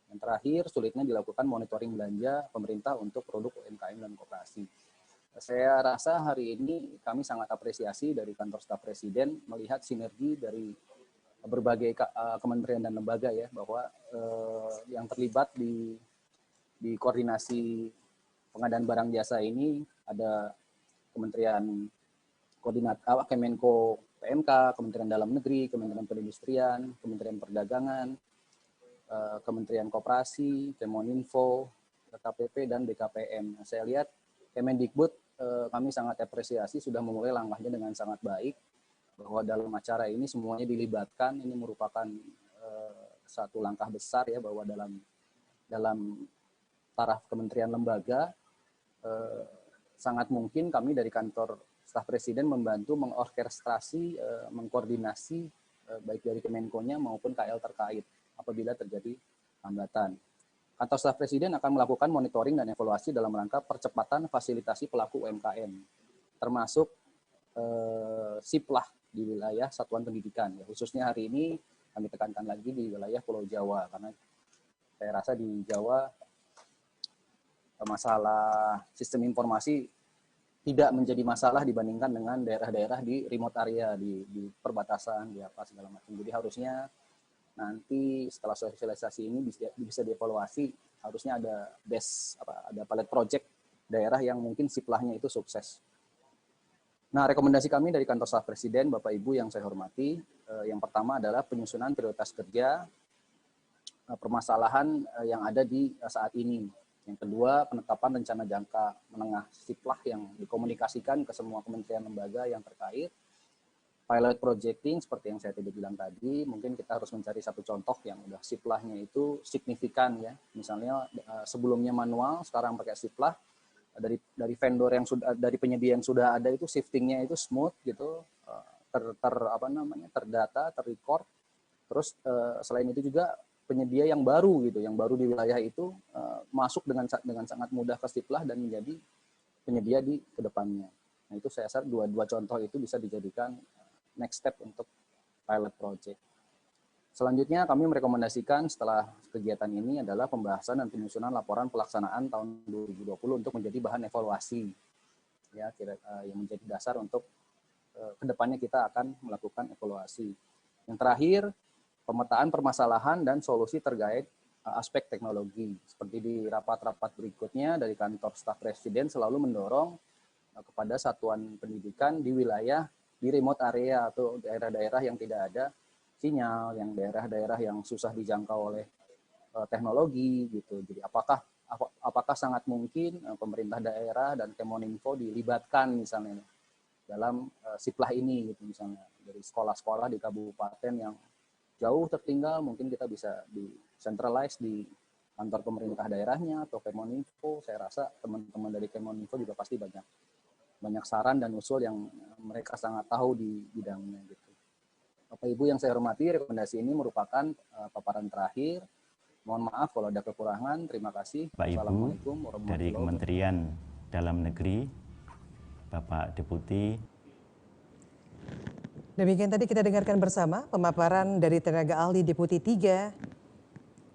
Speaker 11: Yang terakhir, sulitnya dilakukan monitoring belanja pemerintah untuk produk UMKM dan koperasi. Saya rasa hari ini kami sangat apresiasi dari kantor staf presiden melihat sinergi dari berbagai kementerian dan lembaga ya, bahwa yang terlibat di koordinasi pengadaan barang jasa ini ada Kementerian Kemenko PMK, Kementerian Dalam Negeri, Kementerian Perindustrian, Kementerian Perdagangan, Kementerian Koperasi, Kemeninfo, KPP, dan BKPM. Saya lihat Kemendikbud kami sangat apresiasi sudah memulai langkahnya dengan sangat baik, bahwa dalam acara ini semuanya dilibatkan. Ini merupakan satu langkah besar ya, bahwa dalam taraf kementerian lembaga sangat mungkin kami dari kantor staf presiden membantu mengorkestrasi, mengkoordinasi baik dari Kemenkonya maupun KL terkait apabila terjadi hambatan. Kantor staf presiden akan melakukan monitoring dan evaluasi dalam rangka percepatan fasilitasi pelaku UMKM, termasuk Siplah di wilayah satuan pendidikan. Ya, khususnya hari ini kami tekankan lagi di wilayah Pulau Jawa, karena saya rasa di Jawa masalah sistem informasi tidak menjadi masalah dibandingkan dengan daerah-daerah di remote area, di perbatasan, di apa segala macam. Jadi harusnya nanti setelah sosialisasi ini bisa dievaluasi, harusnya ada ada pilot project daerah yang mungkin Siplahnya itu sukses. Nah, rekomendasi kami dari kantor staf presiden, Bapak Ibu yang saya hormati, yang pertama adalah penyusunan prioritas kerja permasalahan yang ada di saat ini. Yang kedua, penetapan rencana jangka menengah Siplah yang dikomunikasikan ke semua kementerian lembaga yang terkait. Pilot projecting seperti yang saya tadi bilang tadi, mungkin kita harus mencari satu contoh yang udah Siplahnya itu signifikan ya. Misalnya sebelumnya manual, sekarang pakai Siplah. Dari vendor yang sudah, dari penyedia yang sudah ada itu shiftingnya itu smooth gitu, terdata, terrecord. Terus selain itu juga penyedia yang baru gitu, yang baru di wilayah itu masuk dengan sangat mudah ke Siplah dan menjadi penyedia di kedepannya. Nah itu saya rasa dua contoh itu bisa dijadikan next step untuk pilot project. Selanjutnya kami merekomendasikan setelah kegiatan ini adalah pembahasan dan penyusunan laporan pelaksanaan tahun 2020 untuk menjadi bahan evaluasi ya, yang menjadi dasar untuk kedepannya kita akan melakukan evaluasi. Yang terakhir, pemetaan permasalahan dan solusi terkait aspek teknologi. Seperti di rapat-rapat berikutnya dari kantor staf presiden selalu mendorong kepada satuan pendidikan di wilayah di remote area atau daerah-daerah yang tidak ada sinyal, yang daerah-daerah yang susah dijangkau oleh teknologi gitu. Jadi apakah apakah sangat mungkin pemerintah daerah dan Kemeninfo dilibatkan misalnya dalam siplah ini gitu, misalnya dari sekolah-sekolah di kabupaten yang jauh tertinggal, mungkin kita bisa di centralize di kantor pemerintah daerahnya atau Kemeninfo. Saya rasa teman-teman dari Kemeninfo juga pasti banyak saran dan usul yang mereka sangat tahu di bidangnya gitu. Bapak Ibu yang saya hormati, rekomendasi ini merupakan paparan terakhir. Mohon maaf kalau ada kekurangan. Terima kasih.
Speaker 8: Bapak Ibu dari Kementerian Dalam Negeri, Bapak Deputi.
Speaker 1: Demikian tadi kita dengarkan bersama pemaparan dari tenaga ahli Deputi 3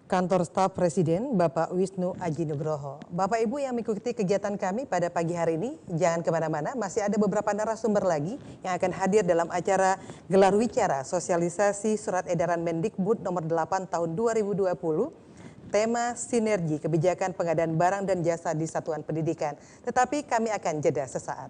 Speaker 1: Kantor Staf Presiden, Bapak Wisnu Aji Nugroho. Bapak Ibu yang mengikuti kegiatan kami pada pagi hari ini, jangan kemana-mana, masih ada beberapa narasumber lagi yang akan hadir dalam acara Gelar Wicara Sosialisasi Surat Edaran Mendikbud nomor 8 tahun 2020, tema Sinergi Kebijakan Pengadaan Barang dan Jasa di Satuan Pendidikan. Tetapi kami akan jeda sesaat.